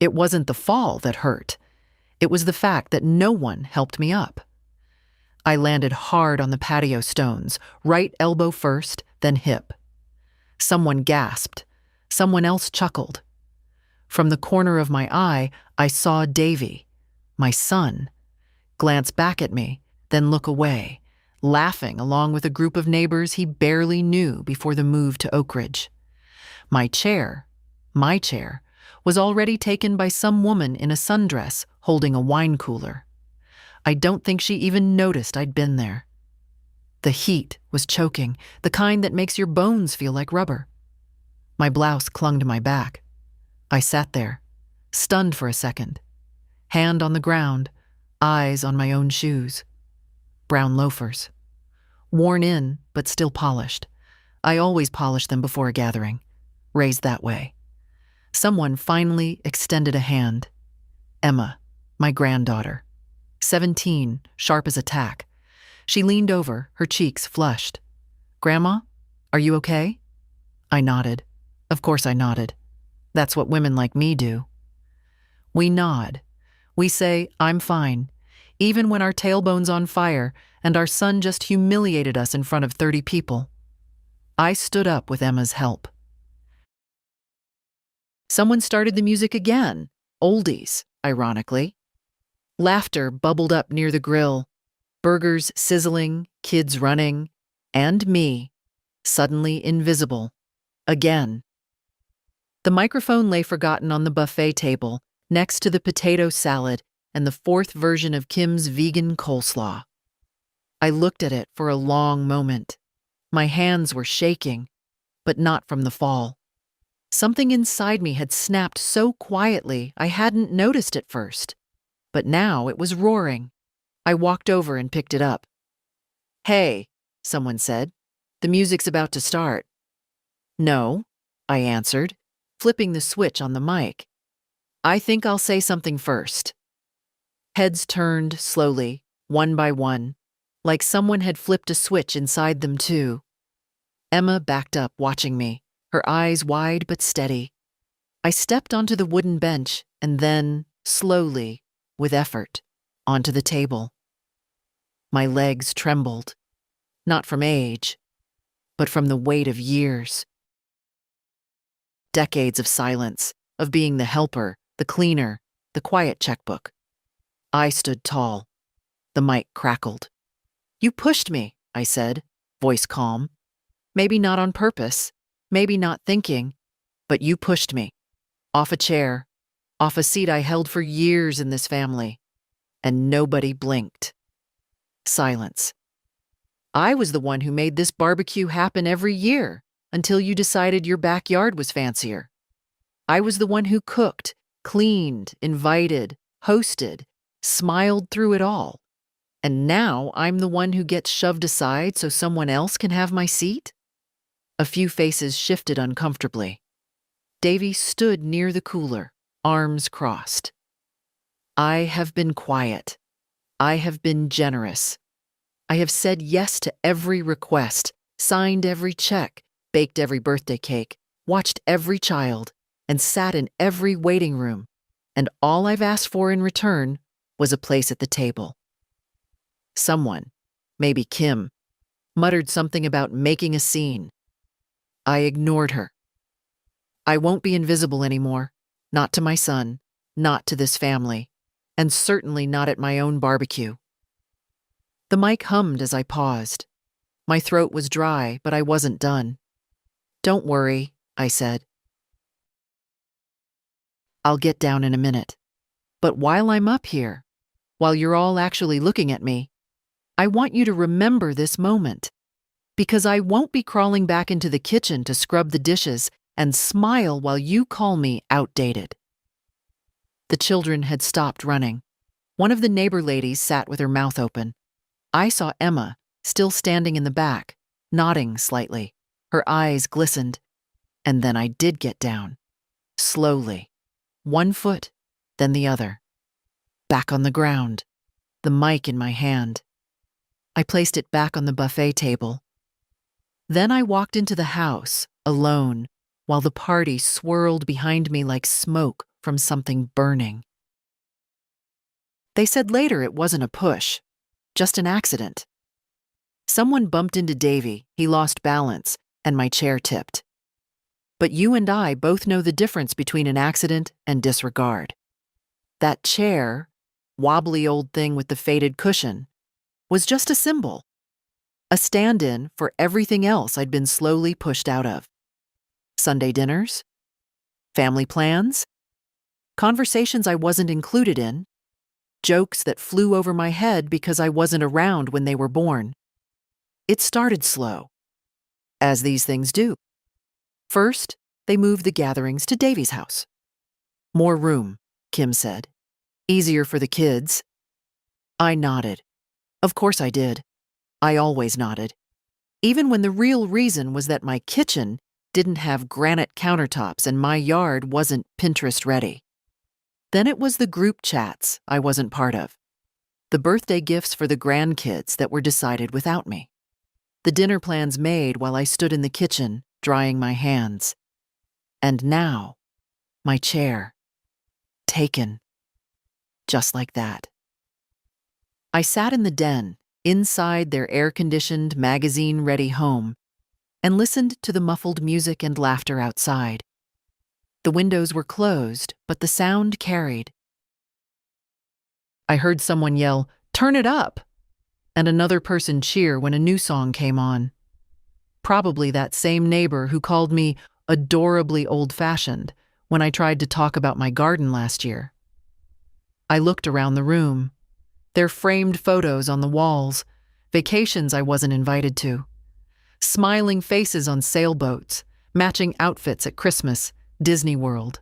It wasn't the fall that hurt. It was the fact that no one helped me up. I landed hard on the patio stones, right elbow first, then hip. Someone gasped. Someone else chuckled. From the corner of my eye, I saw Davy, my son, glance back at me, then look away, laughing along with a group of neighbors he barely knew before the move to Oak Ridge. My chair, was already taken by some woman in a sundress holding a wine cooler. I don't think she even noticed I'd been there. The heat was choking, the kind that makes your bones feel like rubber. My blouse clung to my back. I sat there, stunned for a second, hand on the ground, eyes on my own shoes. Brown loafers. Worn in, but still polished. I always polish them before a gathering. Raised that way. Someone finally extended a hand. Emma, my granddaughter. 17, sharp as a tack. She leaned over, her cheeks flushed. "Grandma, are you okay?" I nodded. Of course I nodded. That's what women like me do. We nod. We say, "I'm fine," even when our tailbone's on fire and our son just humiliated us in front of 30 people. I stood up with Emma's help. Someone started the music again, oldies, ironically. Laughter bubbled up near the grill, burgers sizzling, kids running, and me, suddenly invisible, again. The microphone lay forgotten on the buffet table, next to the potato salad and the 4th version of Kim's vegan coleslaw. I looked at it for a long moment. My hands were shaking, but not from the fall. Something inside me had snapped so quietly I hadn't noticed at first. But now it was roaring. I walked over and picked it up. "Hey," someone said, "the music's about to start." "No," I answered, flipping the switch on the mic. "I think I'll say something first." Heads turned slowly, one by one, like someone had flipped a switch inside them too. Emma backed up, watching me, her eyes wide but steady. I stepped onto the wooden bench and then, slowly, with effort, onto the table. My legs trembled, not from age, but from the weight of years. Decades of silence, of being the helper, the cleaner, the quiet checkbook. I stood tall. The mic crackled. "You pushed me," I said, voice calm. "Maybe not on purpose, maybe not thinking, but you pushed me. Off a chair, off a seat I held for years in this family. And nobody blinked." Silence. "I was the one who made this barbecue happen every year until you decided your backyard was fancier. I was the one who cooked, cleaned, invited, hosted, smiled through it all. And now I'm the one who gets shoved aside so someone else can have my seat?" A few faces shifted uncomfortably. Davy stood near the cooler, arms crossed. "I have been quiet. I have been generous. I have said yes to every request, signed every check, baked every birthday cake, watched every child, and sat in every waiting room. And all I've asked for in return was a place at the table." Someone, maybe Kim, muttered something about making a scene. I ignored her. I won't be invisible anymore, not to my son, not to this family, and certainly not at my own barbecue. The mic hummed as I paused. My throat was dry, but I wasn't done. "Don't worry," I said. "I'll get down in a minute. But while I'm up here, while you're all actually looking at me, I want you to remember this moment. Because I won't be crawling back into the kitchen to scrub the dishes and smile while you call me outdated." The children had stopped running. One of the neighbor ladies sat with her mouth open. I saw Emma, still standing in the back, nodding slightly. Her eyes glistened. And then I did get down. Slowly. One foot, then the other. Back on the ground. The mic in my hand. I placed it back on the buffet table. Then I walked into the house, alone, while the party swirled behind me like smoke from something burning. They said later it wasn't a push, just an accident. Someone bumped into Davy, he lost balance, and my chair tipped. But you and I both know the difference between an accident and disregard. That chair, wobbly old thing with the faded cushion, was just a symbol, a stand-in for everything else I'd been slowly pushed out of. Sunday dinners, family plans, conversations I wasn't included in, jokes that flew over my head because I wasn't around when they were born. It started slow, as these things do. First, they moved the gatherings to Davy's house. More room, Kim said. Easier for the kids. I nodded. Of course I did. I always nodded. Even when the real reason was that my kitchen didn't have granite countertops and my yard wasn't Pinterest ready. Then it was the group chats I wasn't part of. The birthday gifts for the grandkids that were decided without me. The dinner plans made while I stood in the kitchen, drying my hands. And now, my chair. Taken. Just like that. I sat in the den, inside their air-conditioned, magazine-ready home, and listened to the muffled music and laughter outside. The windows were closed, but the sound carried. I heard someone yell, "Turn it up!" and another person cheer when a new song came on. Probably that same neighbor who called me adorably old-fashioned when I tried to talk about my garden last year. I looked around the room. There framed photos on the walls, vacations I wasn't invited to, smiling faces on sailboats, matching outfits at Christmas, Disney World.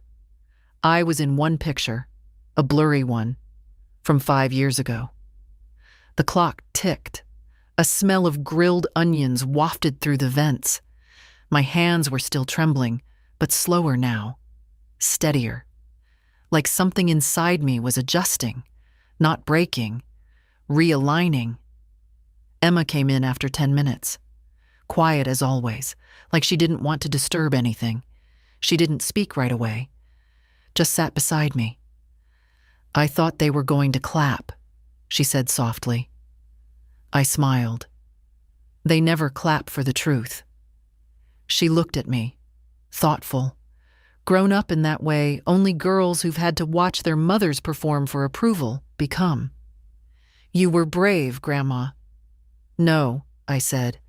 I was in one picture, a blurry one, from 5 years ago. The clock ticked. A smell of grilled onions wafted through the vents. My hands were still trembling, but slower now, steadier. Like something inside me was adjusting, not breaking, realigning. Emma came in after 10 minutes. Quiet as always, like she didn't want to disturb anything. She didn't speak right away, just sat beside me. "I thought they were going to clap," she said softly. I smiled. They never clap for the truth. She looked at me, thoughtful. Grown up in that way, only girls who've had to watch their mothers perform for approval become. "You were brave, Grandma." "No," I said,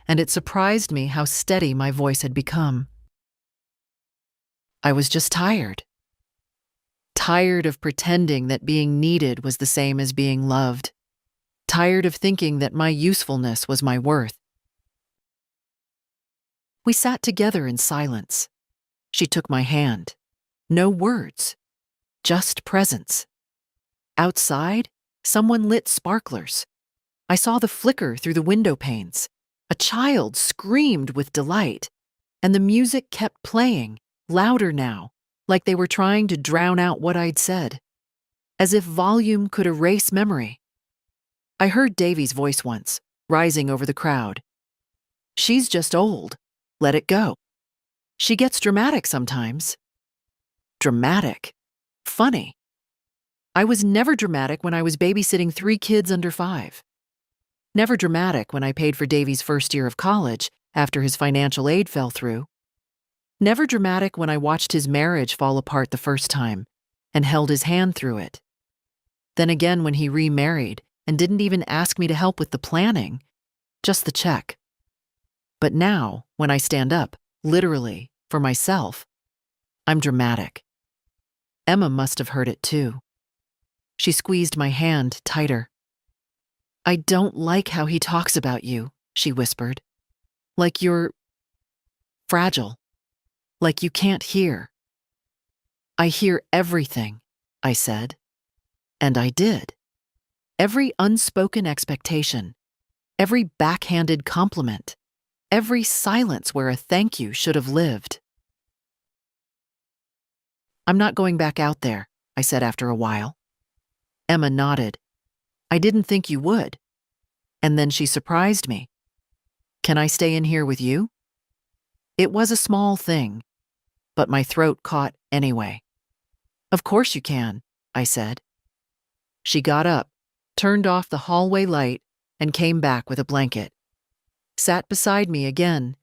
and it surprised me how steady my voice had become. "I was just tired. Tired of pretending that being needed was the same as being loved. Tired of thinking that my usefulness was my worth." We sat together in silence. She took my hand. No words, just presence. Outside, someone lit sparklers. I saw the flicker through the window panes. A child screamed with delight, and the music kept playing, louder now, like they were trying to drown out what I'd said, as if volume could erase memory. I heard Davy's voice once, rising over the crowd. "She's just old. Let it go. She gets dramatic sometimes." Dramatic. Funny. I was never dramatic when I was babysitting 3 kids under 5. Never dramatic when I paid for Davy's first year of college after his financial aid fell through. Never dramatic when I watched his marriage fall apart the first time and held his hand through it. Then again when he remarried and didn't even ask me to help with the planning, just the check. But now, when I stand up, literally, for myself, I'm dramatic. Emma must have heard it too. She squeezed my hand tighter. "I don't like how he talks about you," she whispered. "Like you're fragile. Like you can't hear." "I hear everything," I said. And I did. Every unspoken expectation, every backhanded compliment, every silence where a thank you should have lived. "I'm not going back out there," I said after a while. Emma nodded. "I didn't think you would." And then she surprised me. "Can I stay in here with you?" It was a small thing, but my throat caught anyway. Of course you can, I said. She got up, turned off the hallway light, and came back with a blanket. Sat beside me again,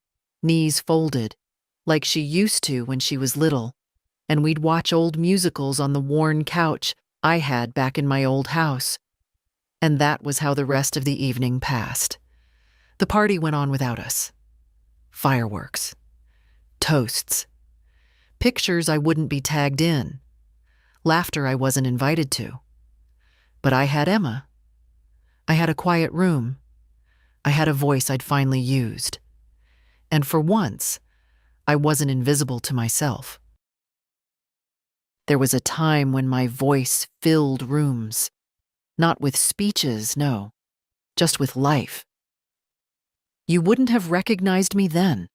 knees folded, like she used to when she was little, and we'd watch old musicals on the worn couch I had back in my old house. And that was how the rest of the evening passed. The party went on without us. Fireworks. Toasts. Pictures I wouldn't be tagged in. Laughter I wasn't invited to. But I had Emma. I had a quiet room. I had a voice I'd finally used. And for once, I wasn't invisible to myself. There was a time when my voice filled rooms. Not with speeches, no, just with life. You wouldn't have recognized me then.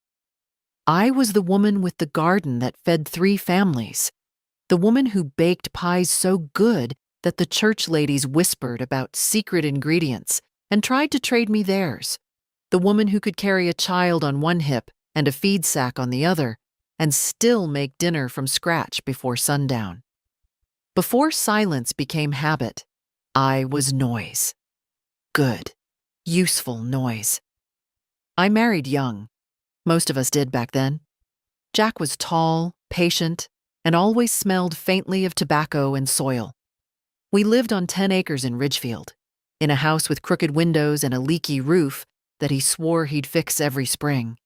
I was the woman with the garden that fed 3 families, the woman who baked pies so good that the church ladies whispered about secret ingredients and tried to trade me theirs, the woman who could carry a child on one hip and a feed sack on the other and still make dinner from scratch before sundown. Before silence became habit, I was noise. Good, useful noise. I married young. Most of us did back then. Jack was tall, patient, and always smelled faintly of tobacco and soil. We lived on 10 acres in Ridgefield, in a house with crooked windows and a leaky roof that he swore he'd fix every spring.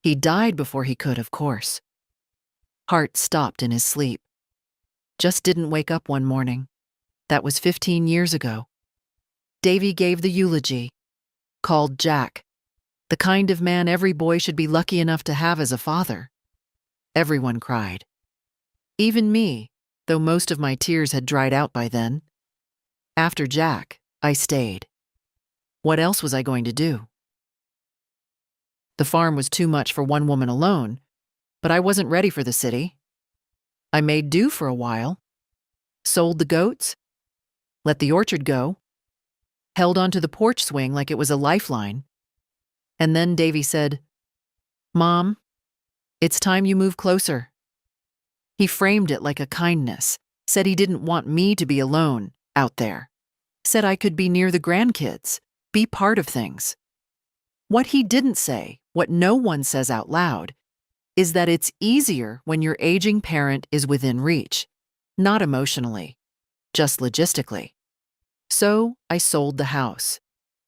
He died before he could, of course. Heart stopped in his sleep. Just didn't wake up one morning. That was 15 years ago. Davy gave the eulogy, called Jack, the kind of man every boy should be lucky enough to have as a father. Everyone cried. Even me, though most of my tears had dried out by then. After Jack, I stayed. What else was I going to do? The farm was too much for one woman alone, but I wasn't ready for the city. I made do for a while. Sold the goats, let the orchard go, held onto the porch swing like it was a lifeline. And then Davy said, "Mom, it's time you move closer." He framed it like a kindness, said he didn't want me to be alone out there, said I could be near the grandkids, be part of things. What he didn't say, what no one says out loud, is that it's easier when your aging parent is within reach, not emotionally, just logistically. So I sold the house,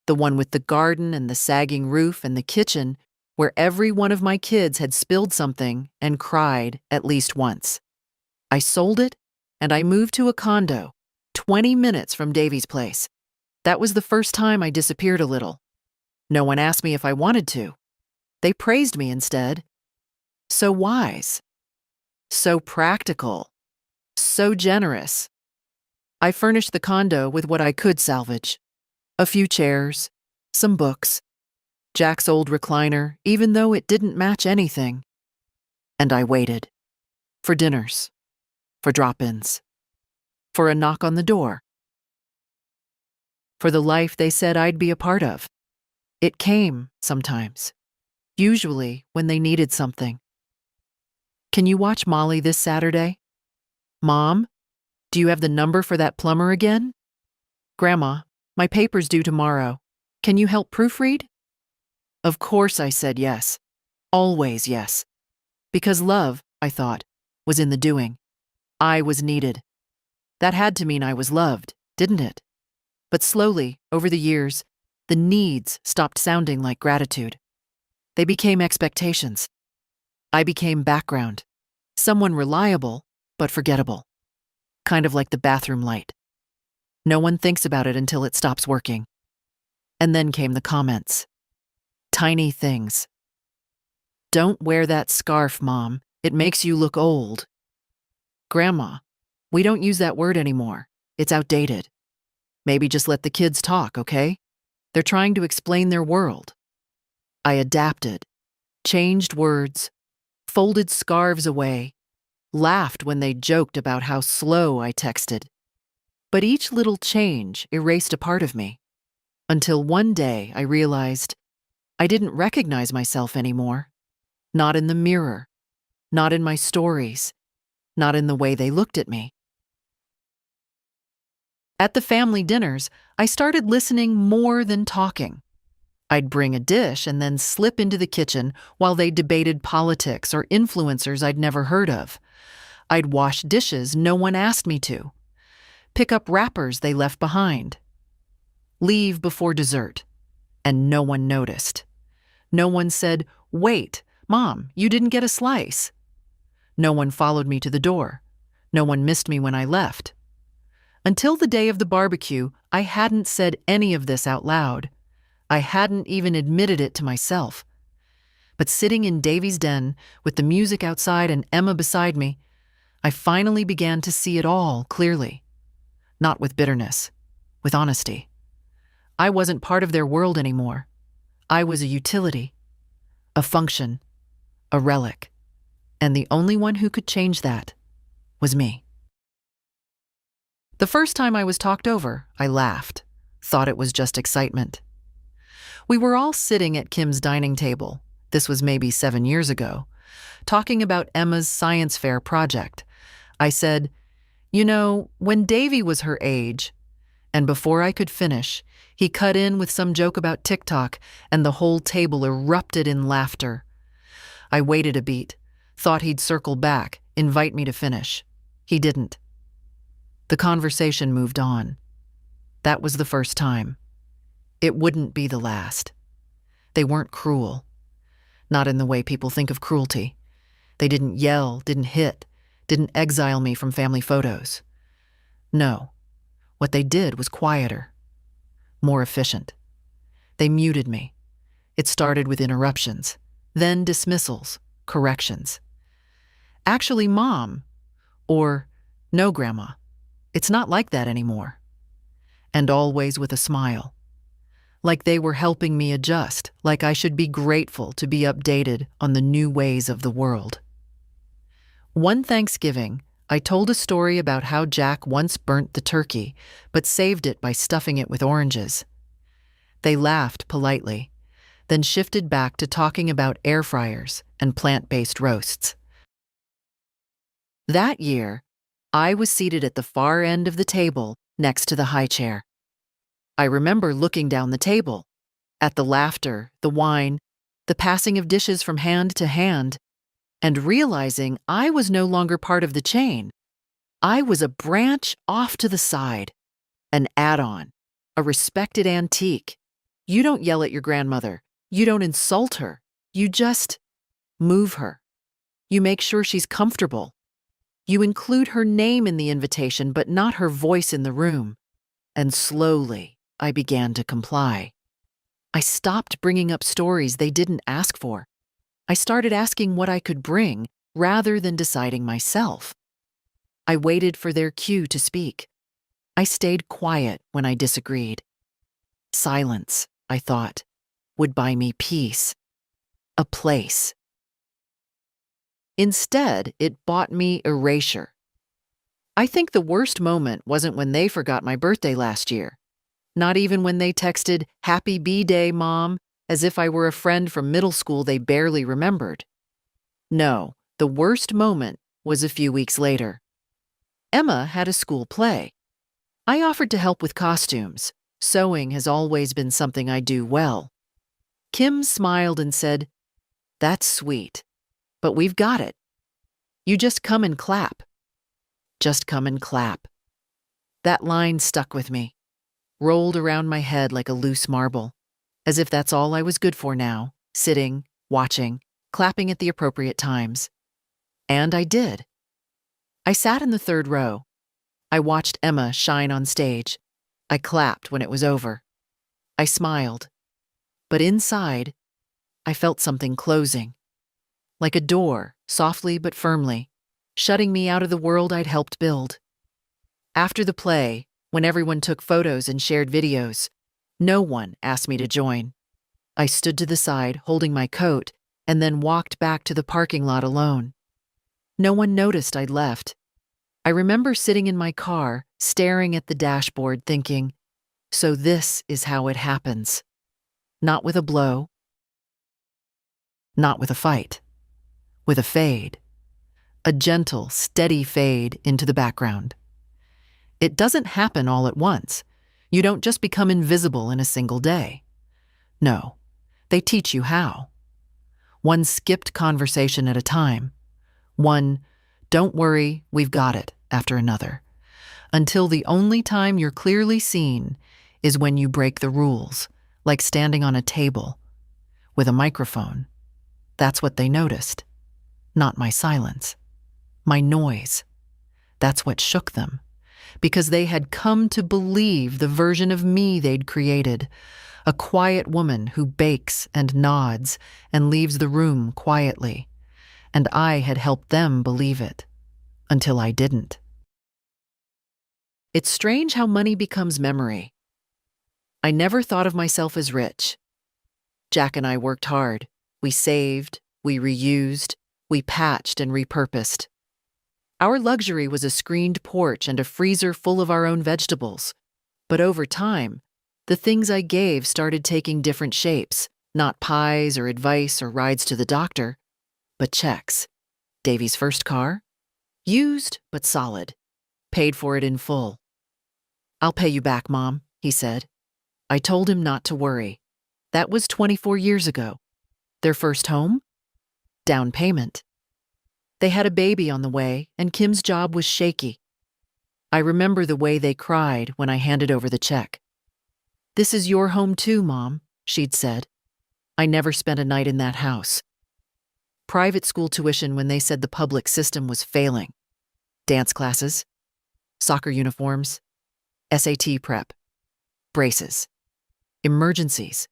the one with the garden and the sagging roof and the kitchen where every one of my kids had spilled something and cried at least once. I sold it and I moved to a condo, 20 minutes from Davy's place. That was the first time I disappeared a little. No one asked me if I wanted to. They praised me instead. So wise, so practical, so generous. I furnished the condo with what I could salvage. A few chairs, some books, Jack's old recliner, even though it didn't match anything. And I waited. For dinners, for drop-ins, for a knock on the door, for the life they said I'd be a part of. It came sometimes, usually when they needed something. Can you watch Molly this Saturday? Mom, do you have the number for that plumber again? Grandma, my paper's due tomorrow. Can you help proofread? Of course I said yes. Always yes. Because love, I thought, was in the doing. I was needed. That had to mean I was loved, didn't it? But slowly, over the years, the needs stopped sounding like gratitude. They became expectations. I became background. Someone reliable, but forgettable. Kind of like the bathroom light. No one thinks about it until it stops working. And then came the comments. Tiny things. Don't wear that scarf, Mom. It makes you look old. Grandma, we don't use that word anymore. It's outdated. Maybe just let the kids talk, okay? They're trying to explain their world. I adapted, changed words, folded scarves away, laughed when they joked about how slow I texted. But each little change erased a part of me, until one day I realized I didn't recognize myself anymore. Not in the mirror, not in my stories, not in the way they looked at me. At the family dinners, I started listening more than talking. I'd bring a dish and then slip into the kitchen while they debated politics or influencers I'd never heard of. I'd wash dishes no one asked me to, pick up wrappers they left behind, leave before dessert, and no one noticed. No one said, "Wait, Mom, you didn't get a slice." No one followed me to the door. No one missed me when I left. Until the day of the barbecue, I hadn't said any of this out loud. I hadn't even admitted it to myself. But sitting in Davy's den, with the music outside and Emma beside me, I finally began to see it all clearly. Not with bitterness, with honesty. I wasn't part of their world anymore. I was a utility, a function, a relic. And the only one who could change that was me. The first time I was talked over, I laughed, thought it was just excitement. We were all sitting at Kim's dining table, this was maybe 7 years ago, talking about Emma's science fair project. I said, "You know, when Davy was her age," and before I could finish, he cut in with some joke about TikTok, and the whole table erupted in laughter. I waited a beat, thought he'd circle back, invite me to finish. He didn't. The conversation moved on. That was the first time. It wouldn't be the last. They weren't cruel. Not in the way people think of cruelty. They didn't yell, didn't hit, didn't exile me from family photos. No, what they did was quieter, more efficient. They muted me. It started with interruptions, then dismissals, corrections. "Actually, Mom," or "No, Grandma, it's not like that anymore." And always with a smile. Like they were helping me adjust, like I should be grateful to be updated on the new ways of the world. One Thanksgiving, I told a story about how Jack once burnt the turkey, but saved it by stuffing it with oranges. They laughed politely, then shifted back to talking about air fryers and plant-based roasts. That year, I was seated at the far end of the table next to the high chair. I remember looking down the table, at the laughter, the wine, the passing of dishes from hand to hand, and realizing I was no longer part of the chain. I was a branch off to the side, an add-on, a respected antique. You don't yell at your grandmother. You don't insult her. You just move her. You make sure she's comfortable. You include her name in the invitation, but not her voice in the room. And slowly, I began to comply. I stopped bringing up stories they didn't ask for. I started asking what I could bring rather than deciding myself. I waited for their cue to speak. I stayed quiet when I disagreed. Silence, I thought, would buy me peace, a place. Instead, it bought me erasure. I think the worst moment wasn't when they forgot my birthday last year. Not even when they texted, "Happy B-Day, Mom," as if I were a friend from middle school they barely remembered. No, the worst moment was a few weeks later. Emma had a school play. I offered to help with costumes. Sewing has always been something I do well. Kim smiled and said, "That's sweet, but we've got it. You just come and clap. Just come and clap." That line stuck with me, rolled around my head like a loose marble, as if that's all I was good for now, sitting, watching, clapping at the appropriate times. And I did. I sat in the third row. I watched Emma shine on stage. I clapped when it was over. I smiled. But inside, I felt something closing. Like a door, softly but firmly, shutting me out of the world I'd helped build. After the play, when everyone took photos and shared videos, no one asked me to join. I stood to the side, holding my coat, and then walked back to the parking lot alone. No one noticed I'd left. I remember sitting in my car, staring at the dashboard, thinking, so this is how it happens. Not with a blow. Not with a fight. With a fade. A gentle, steady fade into the background. It doesn't happen all at once. You don't just become invisible in a single day. No, they teach you how. One skipped conversation at a time. One, "Don't worry, we've got it," after another. Until the only time you're clearly seen is when you break the rules, like standing on a table with a microphone. That's what they noticed. Not my silence. My noise. That's what shook them. Because they had come to believe the version of me they'd created. A quiet woman who bakes and nods and leaves the room quietly. And I had helped them believe it. Until I didn't. It's strange how money becomes memory. I never thought of myself as rich. Jack and I worked hard. We saved, we reused, we patched and repurposed. Our luxury was a screened porch and a freezer full of our own vegetables. But over time, the things I gave started taking different shapes, not pies or advice or rides to the doctor, but checks. Davy's first car? Used, but solid. Paid for it in full. "I'll pay you back, Mom," he said. I told him not to worry. That was 24 years ago. Their first home? Down payment. They had a baby on the way, and Kim's job was shaky. I remember the way they cried when I handed over the check. "This is your home too, Mom," she'd said. I never spent a night in that house. Private school tuition when they said the public system was failing. Dance classes, soccer uniforms, SAT prep, braces, emergencies.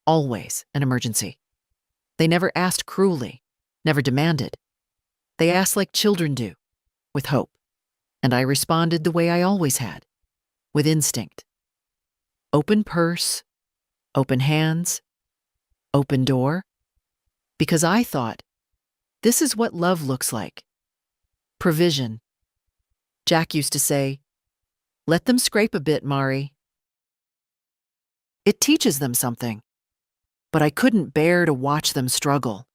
Always an emergency. They never asked cruelly, never demanded. They asked like children do, with hope. And I responded the way I always had, with instinct. Open purse, open hands, open door. Because I thought, this is what love looks like. Provision. Jack used to say, "Let them scrape a bit, Mari." It teaches them something. But I couldn't bear to watch them struggle.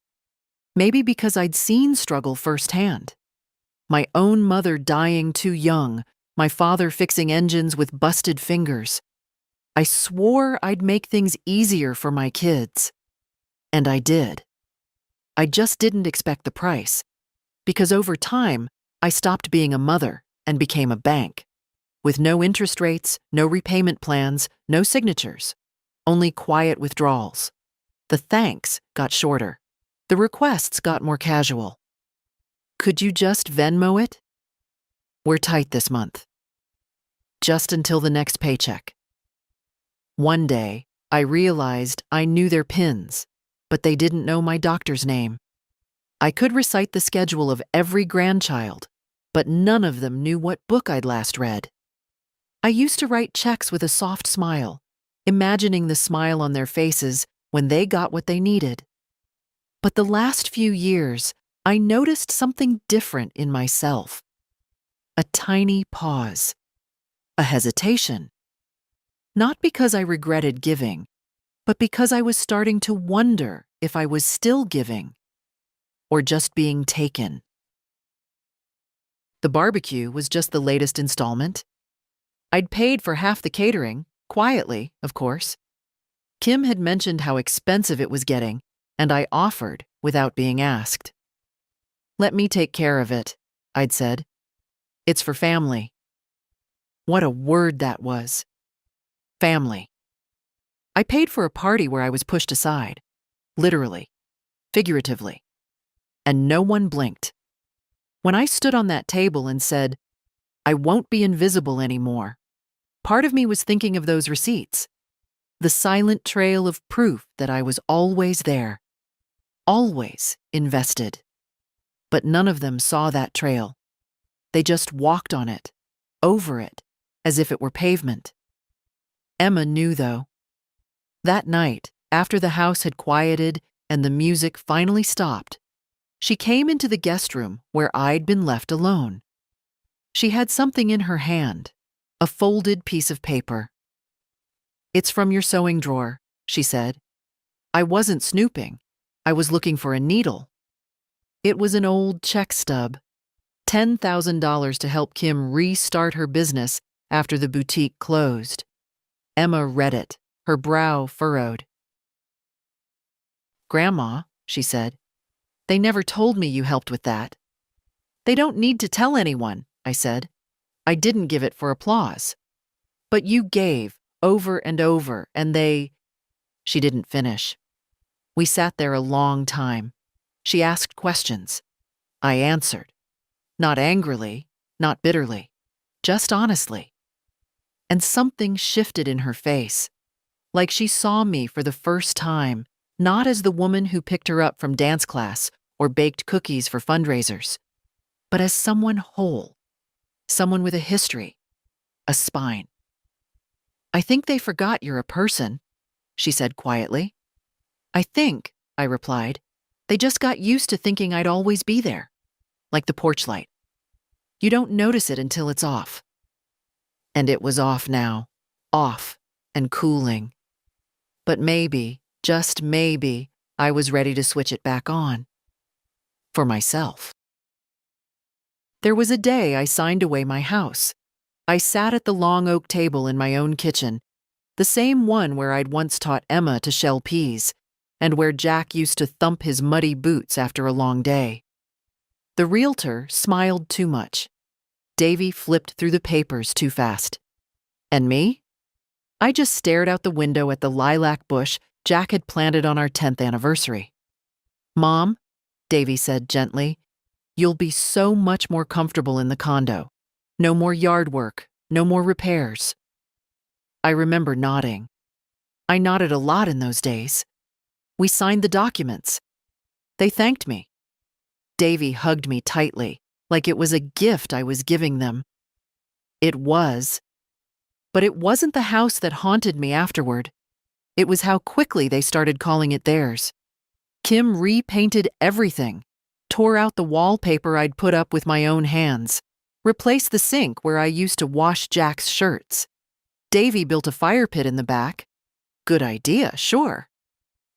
Maybe because I'd seen struggle firsthand. My own mother dying too young, my father fixing engines with busted fingers. I swore I'd make things easier for my kids. And I did. I just didn't expect the price. Because over time, I stopped being a mother and became a bank. With no interest rates, no repayment plans, no signatures. Only quiet withdrawals. The thanks got shorter. The requests got more casual. "Could you just Venmo it? We're tight this month." Just until the next paycheck. One day, I realized I knew their PINs, but they didn't know my doctor's name. I could recite the schedule of every grandchild, but none of them knew what book I'd last read. I used to write checks with a soft smile, imagining the smile on their faces when they got what they needed. But the last few years, I noticed something different in myself. A tiny pause. A hesitation. Not because I regretted giving, but because I was starting to wonder if I was still giving or just being taken. The barbecue was just the latest installment. I'd paid for half the catering, quietly, of course. Kim had mentioned how expensive it was getting, and I offered without being asked. "Let me take care of it," I'd said. "It's for family." What a word that was. Family. I paid for a party where I was pushed aside. Literally. Figuratively. And no one blinked. When I stood on that table and said, "I won't be invisible anymore," part of me was thinking of those receipts. The silent trail of proof that I was always there. Always invested. But none of them saw that trail. They just walked on it, over it, as if it were pavement. Emma knew, though. That night, after the house had quieted and the music finally stopped, she came into the guest room where I'd been left alone. She had something in her hand, a folded piece of paper. "It's from your sewing drawer," she said. I wasn't snooping. I was looking for a needle. It was an old check stub. $10,000 to help Kim restart her business after the boutique closed. Emma read it, her brow furrowed. "Grandma," she said, "they never told me you helped with that." "They don't need to tell anyone," I said. "I didn't give it for applause." "But you gave, over and over, and they—" She didn't finish. We sat there a long time. She asked questions. I answered. Not angrily, not bitterly, just honestly. And something shifted in her face, like she saw me for the first time, not as the woman who picked her up from dance class or baked cookies for fundraisers, but as someone whole, someone with a history, a spine. "I think they forgot you're a person," she said quietly. "I think," I replied, "they just got used to thinking I'd always be there, like the porch light. You don't notice it until it's off." And it was off now, off and cooling. But maybe, just maybe, I was ready to switch it back on. For myself. There was a day I signed away my house. I sat at the long oak table in my own kitchen, the same one where I'd once taught Emma to shell peas, and where Jack used to thump his muddy boots after a long day. The realtor smiled too much. Davy flipped through the papers too fast. And me? I just stared out the window at the lilac bush Jack had planted on our 10th anniversary. "Mom," Davy said gently, "you'll be so much more comfortable in the condo. No more yard work, no more repairs." I remember nodding. I nodded a lot in those days. We signed the documents. They thanked me. Davy hugged me tightly, like it was a gift I was giving them. It was. But it wasn't the house that haunted me afterward. It was how quickly they started calling it theirs. Kim repainted everything, tore out the wallpaper I'd put up with my own hands, replaced the sink where I used to wash Jack's shirts. Davy built a fire pit in the back. Good idea, sure.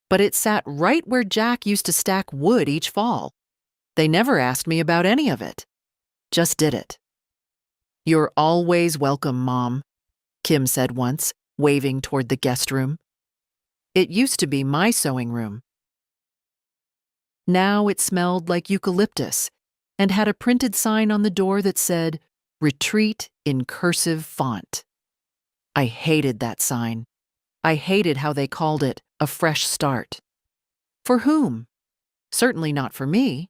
But it sat right where Jack used to stack wood each fall. They never asked me about any of it. Just did it. "You're always welcome, Mom," Kim said once, waving toward the guest room. It used to be my sewing room. Now it smelled like eucalyptus and had a printed sign on the door that said, "Retreat in cursive font." I hated that sign. I hated how they called it a fresh start. For whom? Certainly not for me.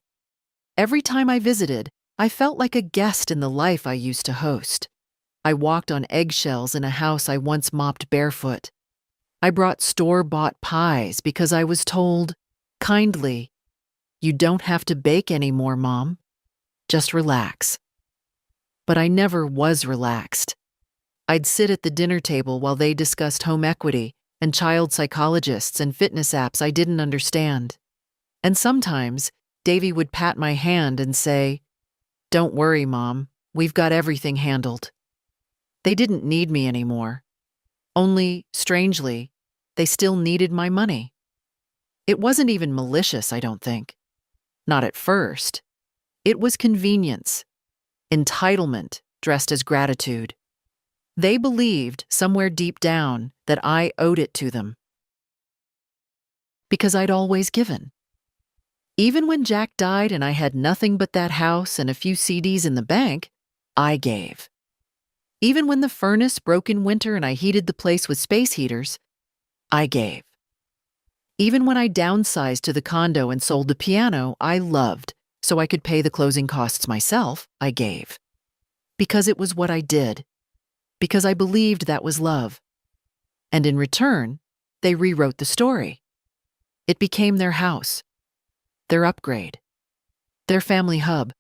Every time I visited, I felt like a guest in the life I used to host. I walked on eggshells in a house I once mopped barefoot. I brought store-bought pies because I was told, kindly, "You don't have to bake anymore, Mom. Just relax." But I never was relaxed. I'd sit at the dinner table while they discussed home equity and child psychologists and fitness apps I didn't understand. And sometimes, Davy would pat my hand and say, "Don't worry, Mom, we've got everything handled." They didn't need me anymore. Only, strangely, they still needed my money. It wasn't even malicious, I don't think. Not at first. It was convenience, entitlement dressed as gratitude. They believed, somewhere deep down, that I owed it to them. Because I'd always given. Even when Jack died and I had nothing but that house and a few CDs in the bank, I gave. Even when the furnace broke in winter and I heated the place with space heaters, I gave. Even when I downsized to the condo and sold the piano I loved so I could pay the closing costs myself, I gave. Because it was what I did. Because I believed that was love. And in return, they rewrote the story. It became their house, their upgrade, their family hub.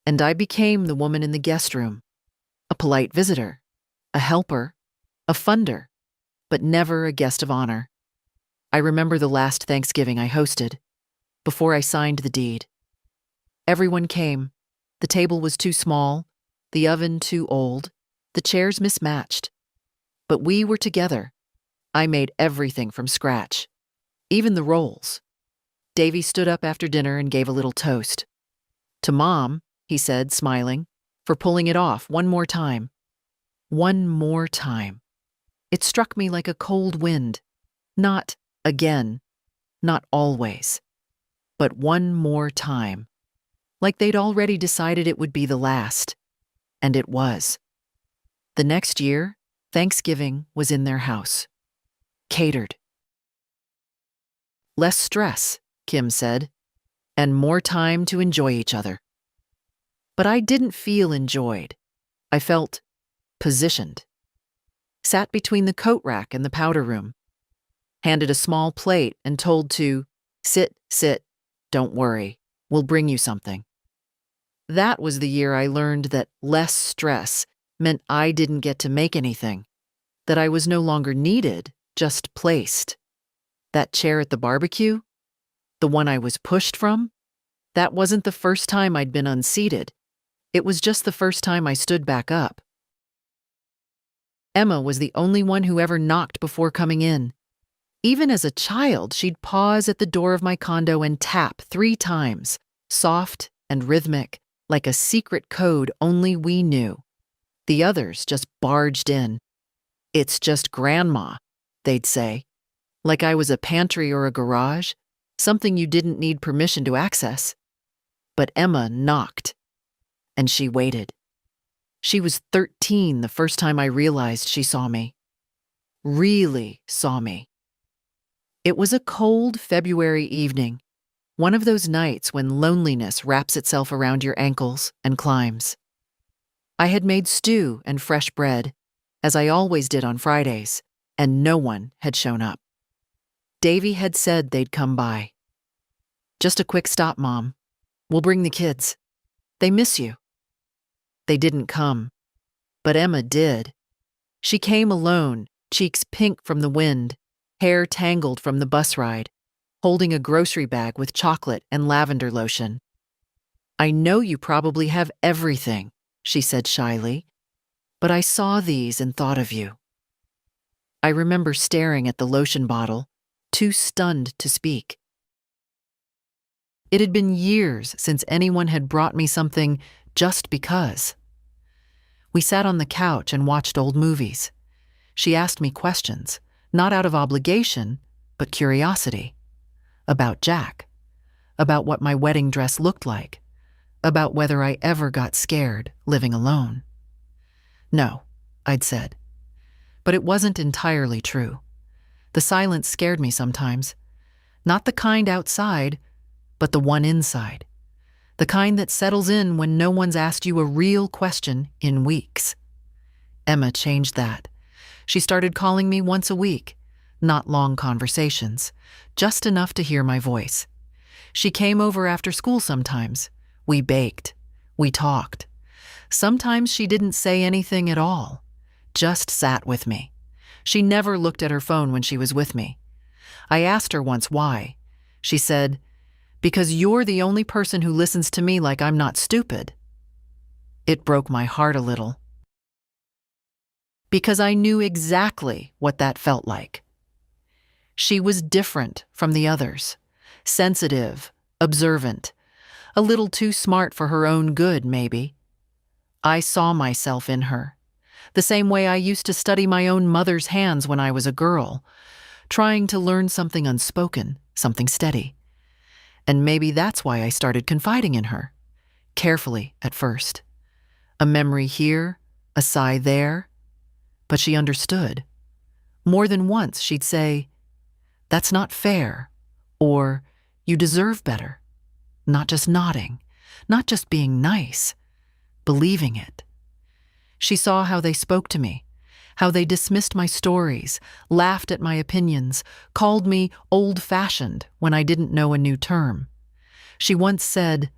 And I became the woman in the guest room, a polite visitor, a helper, a funder, but never a guest of honor. I remember the last Thanksgiving I hosted, before I signed the deed. Everyone came. The table was too small, the oven too old, the chairs mismatched. But we were together. I made everything from scratch, even the rolls. Davy stood up after dinner and gave a little toast. To Mom, he said, smiling, for pulling it off one more time. One more time. It struck me like a cold wind. Not again, not always, but one more time. Like they'd already decided it would be the last. And it was. The next year, Thanksgiving was in their house. Catered. Less stress, Kim said, and more time to enjoy each other. But I didn't feel enjoyed. I felt positioned. Sat between the coat rack and the powder room. Handed a small plate and told to, sit, don't worry, we'll bring you something. That was the year I learned that less stress meant I didn't get to make anything, that I was no longer needed, just placed. That chair at the barbecue, the one I was pushed from, that wasn't the first time I'd been unseated. It was just the first time I stood back up. Emma was the only one who ever knocked before coming in. Even as a child, she'd pause at the door of my condo and tap 3 times, soft and rhythmic, like a secret code only we knew. The others just barged in. "It's just Grandma," they'd say, like I was a pantry or a garage, something you didn't need permission to access. But Emma knocked, and she waited. She was 13 the first time I realized she saw me. Really saw me. It was a cold February evening, one of those nights when loneliness wraps itself around your ankles and climbs. I had made stew and fresh bread, as I always did on Fridays, and no one had shown up. Davy had said they'd come by. "Just a quick stop, Mom. We'll bring the kids. They miss you." They didn't come, but Emma did. She came alone, cheeks pink from the wind, hair tangled from the bus ride, holding a grocery bag with chocolate and lavender lotion. "I know you probably have everything," she said shyly, "but I saw these and thought of you." I remember staring at the lotion bottle, too stunned to speak. It had been years since anyone had brought me something just because. We sat on the couch and watched old movies. She asked me questions, not out of obligation, but curiosity. About Jack. About what my wedding dress looked like. About whether I ever got scared living alone. "No," I'd said. But it wasn't entirely true. The silence scared me sometimes. Not the kind outside, but the one inside. The kind that settles in when no one's asked you a real question in weeks. Emma changed that. She started calling me once a week. Not long conversations, just enough to hear my voice. She came over after school sometimes. We baked. We talked. Sometimes she didn't say anything at all, just sat with me. She never looked at her phone when she was with me. I asked her once why. She said, "Because you're the only person who listens to me like I'm not stupid." It broke my heart a little. Because I knew exactly what that felt like. She was different from the others. Sensitive, observant, a little too smart for her own good, maybe. I saw myself in her, the same way I used to study my own mother's hands when I was a girl, trying to learn something unspoken, something steady. And maybe that's why I started confiding in her, carefully at first. A memory here, a sigh there, but she understood. More than once she'd say, "That's not fair," or "You deserve better." Not just nodding, not just being nice, believing it. She saw how they spoke to me, how they dismissed my stories, laughed at my opinions, called me old-fashioned when I didn't know a new term. She once said,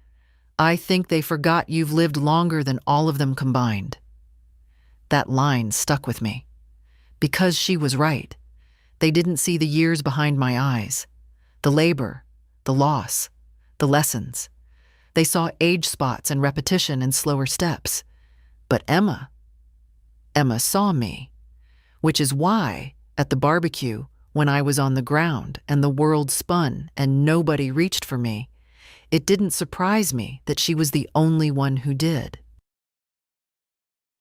"I think they forgot you've lived longer than all of them combined." That line stuck with me. Because she was right. They didn't see the years behind my eyes, the labor, the loss, the lessons. They saw age spots and repetition and slower steps. But Emma saw me, which is why, at the barbecue, when I was on the ground and the world spun and nobody reached for me, It didn't surprise me that she was the only one who did.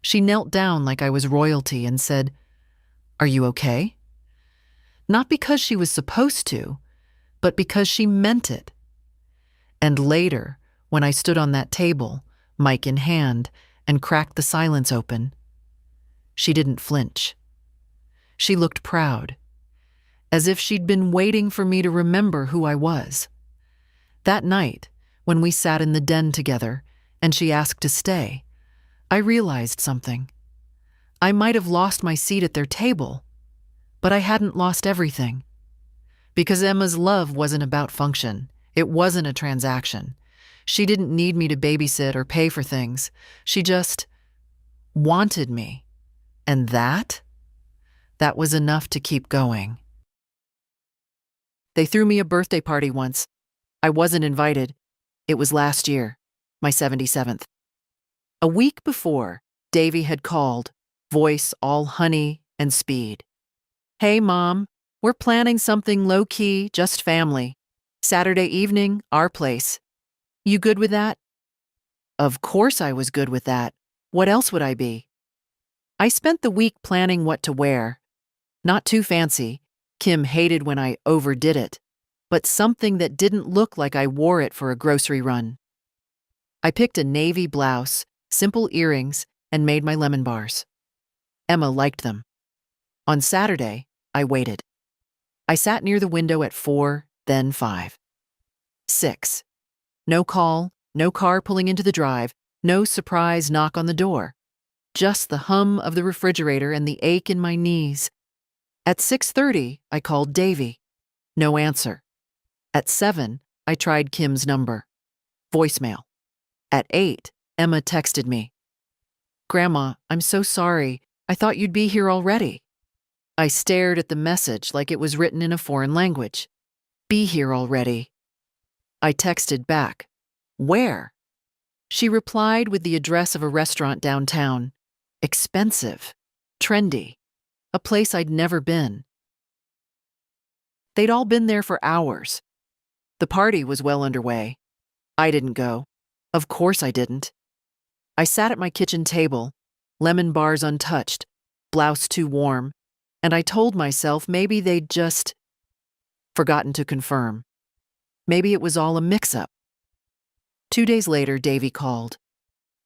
She knelt down like I was royalty and said, "Are you okay?" Not because she was supposed to, but because she meant it. And later, when I stood on that table, mic in hand, and cracked the silence open, she didn't flinch. She looked proud, as if she'd been waiting for me to remember who I was. That night, when we sat in the den together and she asked to stay, I realized something. I might have lost my seat at their table, but I hadn't lost everything. Because Emma's love wasn't about function. It wasn't a transaction. She didn't need me to babysit or pay for things. She just wanted me. And that was enough to keep going. They threw me a birthday party once. I wasn't invited. It was last year, my 77th. A week before, Davy had called, voice all honey and speed. "Hey, Mom, we're planning something low-key, just family. Saturday evening, our place. You good with that?" Of course I was good with that. What else would I be? I spent the week planning what to wear. Not too fancy. Kim hated when I overdid it, but something that didn't look like I wore it for a grocery run. I picked a navy blouse, simple earrings, and made my lemon bars. Emma liked them. On Saturday, I waited. I sat near the window at 4, then 5. 6. No call, no car pulling into the drive, no surprise knock on the door. Just the hum of the refrigerator and the ache in my knees. At 6:30, I called Davy. No answer. At 7, I tried Kim's number. Voicemail. At 8, Emma texted me. "Grandma, I'm so sorry. I thought you'd be here already." I stared at the message like it was written in a foreign language. "Be here already." I texted back. "Where?" She replied with the address of a restaurant downtown. Expensive. Trendy. A place I'd never been. They'd all been there for hours. The party was well underway. I didn't go. Of course I didn't. I sat at my kitchen table, lemon bars untouched, blouse too warm, and I told myself maybe they'd just forgotten to confirm. Maybe it was all a mix-up. 2 days later, Davy called.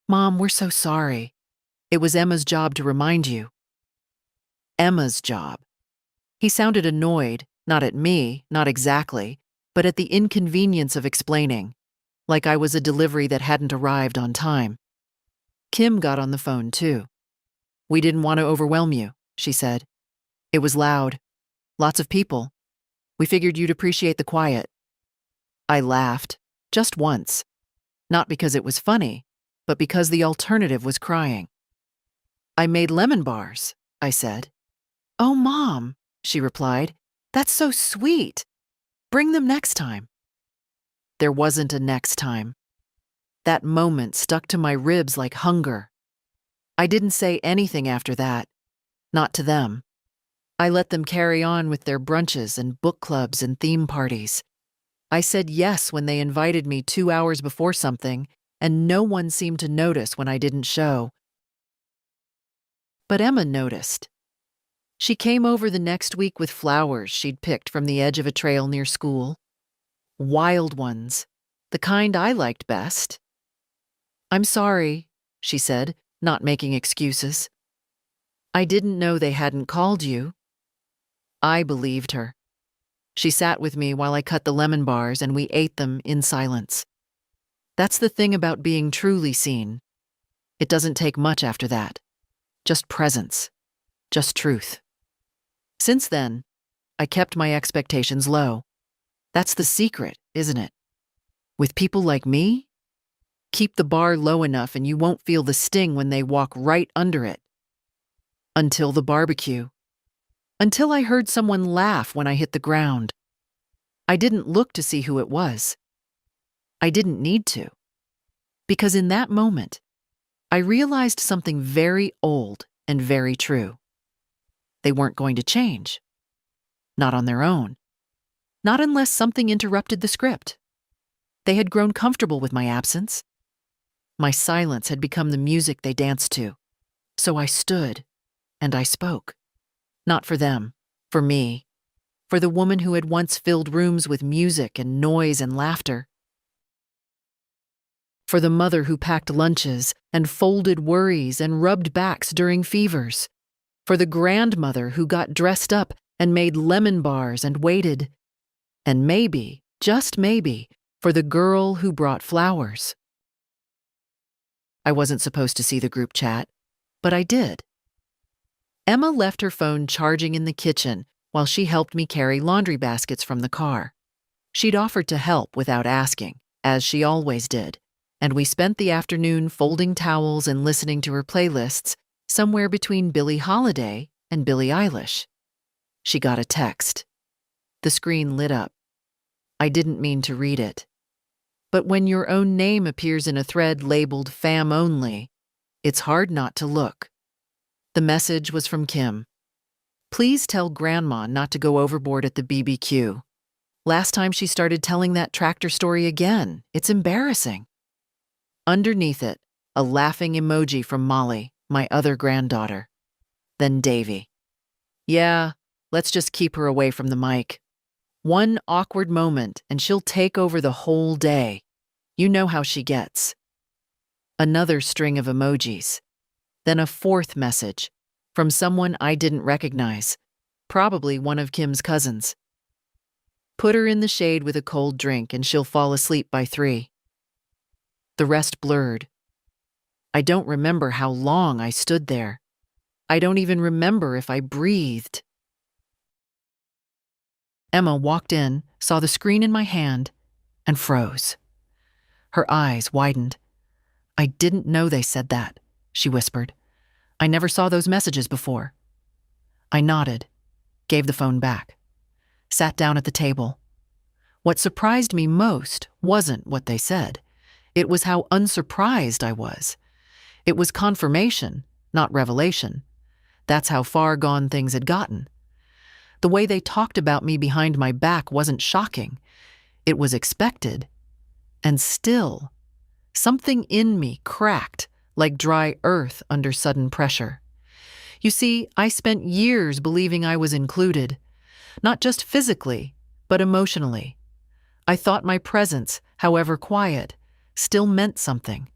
"Mom, we're so sorry. It was Emma's job to remind you." Emma's job. He sounded annoyed, not at me, not exactly, but at the inconvenience of explaining, like I was a delivery that hadn't arrived on time. Kim got on the phone, too. "We didn't want to overwhelm you," she said. "It was loud. Lots of people. We figured you'd appreciate the quiet." I laughed, just once. Not because it was funny, but because the alternative was crying. "I made lemon bars," I said. "Oh, Mom," she replied. "That's so sweet. Bring them next time." There wasn't a next time. That moment stuck to my ribs like hunger. I didn't say anything after that. Not to them. I let them carry on with their brunches and book clubs and theme parties. I said yes when they invited me 2 hours before something, and no one seemed to notice when I didn't show. But Emma noticed. She came over the next week with flowers she'd picked from the edge of a trail near school. Wild ones, the kind I liked best. "I'm sorry," she said, not making excuses. "I didn't know they hadn't called you." I believed her. She sat with me while I cut the lemon bars and we ate them in silence. That's the thing about being truly seen. It doesn't take much after that. Just presence. Just truth. Since then, I kept my expectations low. That's the secret, isn't it? With people like me, keep the bar low enough and you won't feel the sting when they walk right under it. Until the barbecue. Until I heard someone laugh when I hit the ground. I didn't look to see who it was. I didn't need to. Because in that moment, I realized something very old and very true. They weren't going to change. Not on their own. Not unless something interrupted the script. They had grown comfortable with my absence. My silence had become the music they danced to. So I stood, and I spoke. Not for them, for me, for the woman who had once filled rooms with music and noise and laughter. For the mother who packed lunches and folded worries and rubbed backs during fevers. For the grandmother who got dressed up and made lemon bars and waited. And maybe, just maybe, for the girl who brought flowers. I wasn't supposed to see the group chat, but I did. Emma left her phone charging in the kitchen while she helped me carry laundry baskets from the car. She'd offered to help without asking, as she always did, and we spent the afternoon folding towels and listening to her playlists somewhere between Billie Holiday and Billie Eilish. She got a text. The screen lit up. I didn't mean to read it. But when your own name appears in a thread labeled fam only, it's hard not to look. The message was from Kim. Please tell Grandma not to go overboard at the BBQ. Last time she started telling that tractor story again. It's embarrassing. Underneath it, a laughing emoji from Molly, my other granddaughter. Then Davy. Yeah, let's just keep her away from the mic. One awkward moment and she'll take over the whole day. You know how she gets. Another string of emojis. Then a fourth message from someone I didn't recognize, probably one of Kim's cousins. Put her in the shade with a cold drink and she'll fall asleep by 3. The rest blurred. I don't remember how long I stood there. I don't even remember if I breathed. Emma walked in, saw the screen in my hand, and froze. Her eyes widened. I didn't know they said that, she whispered. I never saw those messages before. I nodded, gave the phone back, sat down at the table. What surprised me most wasn't what they said. It was how unsurprised I was. It was confirmation, not revelation. That's how far gone things had gotten. The way they talked about me behind my back wasn't shocking. It was expected. And still, something in me cracked like dry earth under sudden pressure. You see, I spent years believing I was included, not just physically, but emotionally. I thought my presence, however quiet, still meant something.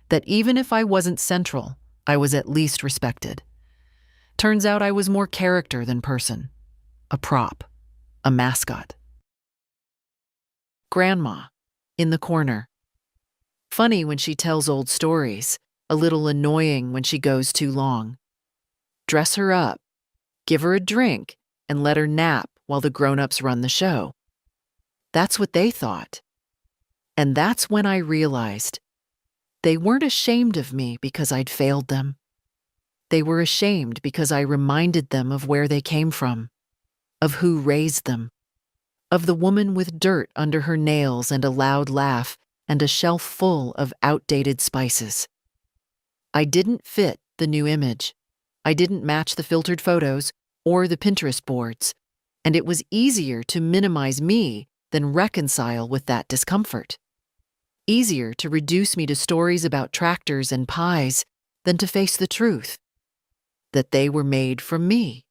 That even if I wasn't central, I was at least respected. Turns out I was more character than person. A prop. A mascot. Grandma, in the corner. Funny when she tells old stories, a little annoying when she goes too long. Dress her up, give her a drink, and let her nap while the grown-ups run the show. That's what they thought. And that's when I realized they weren't ashamed of me because I'd failed them. They were ashamed because I reminded them of where they came from, of who raised them, of the woman with dirt under her nails and a loud laugh and a shelf full of outdated spices. I didn't fit the new image. I didn't match the filtered photos or the Pinterest boards, and it was easier to minimize me than reconcile with that discomfort. Easier to reduce me to stories about tractors and pies than to face the truth, that they were made from me.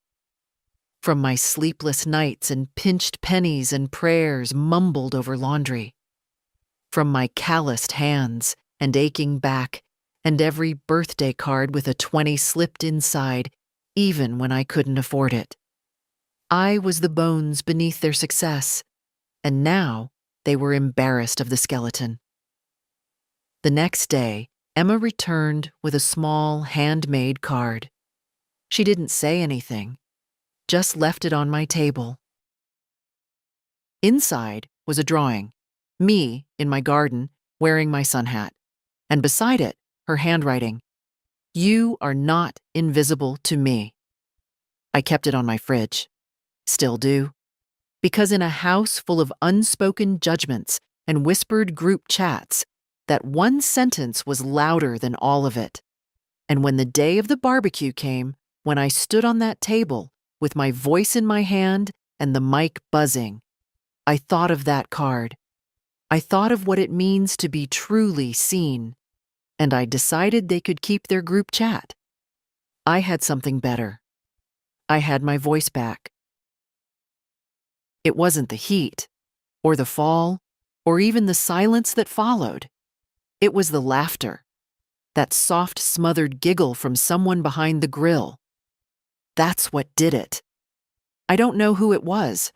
From my sleepless nights and pinched pennies and prayers mumbled over laundry. From my calloused hands and aching back and every birthday card with a 20 slipped inside, even when I couldn't afford it. I was the bones beneath their success, and now they were embarrassed of the skeleton. The next day, Emma returned with a small, handmade card. She didn't say anything, just left it on my table. Inside was a drawing, me in my garden, wearing my sun hat, and beside it, her handwriting, "You are not invisible to me." I kept it on my fridge. Still do. Because in a house full of unspoken judgments and whispered group chats, that one sentence was louder than all of it. And when the day of the barbecue came, when I stood on that table with my voice in my hand and the mic buzzing, I thought of that card. I thought of what it means to be truly seen, and I decided they could keep their group chat. I had something better. I had my voice back. It wasn't the heat, or the fall, or even the silence that followed. It was the laughter, that soft, smothered giggle from someone behind the grill. That's what did it. I don't know who it was.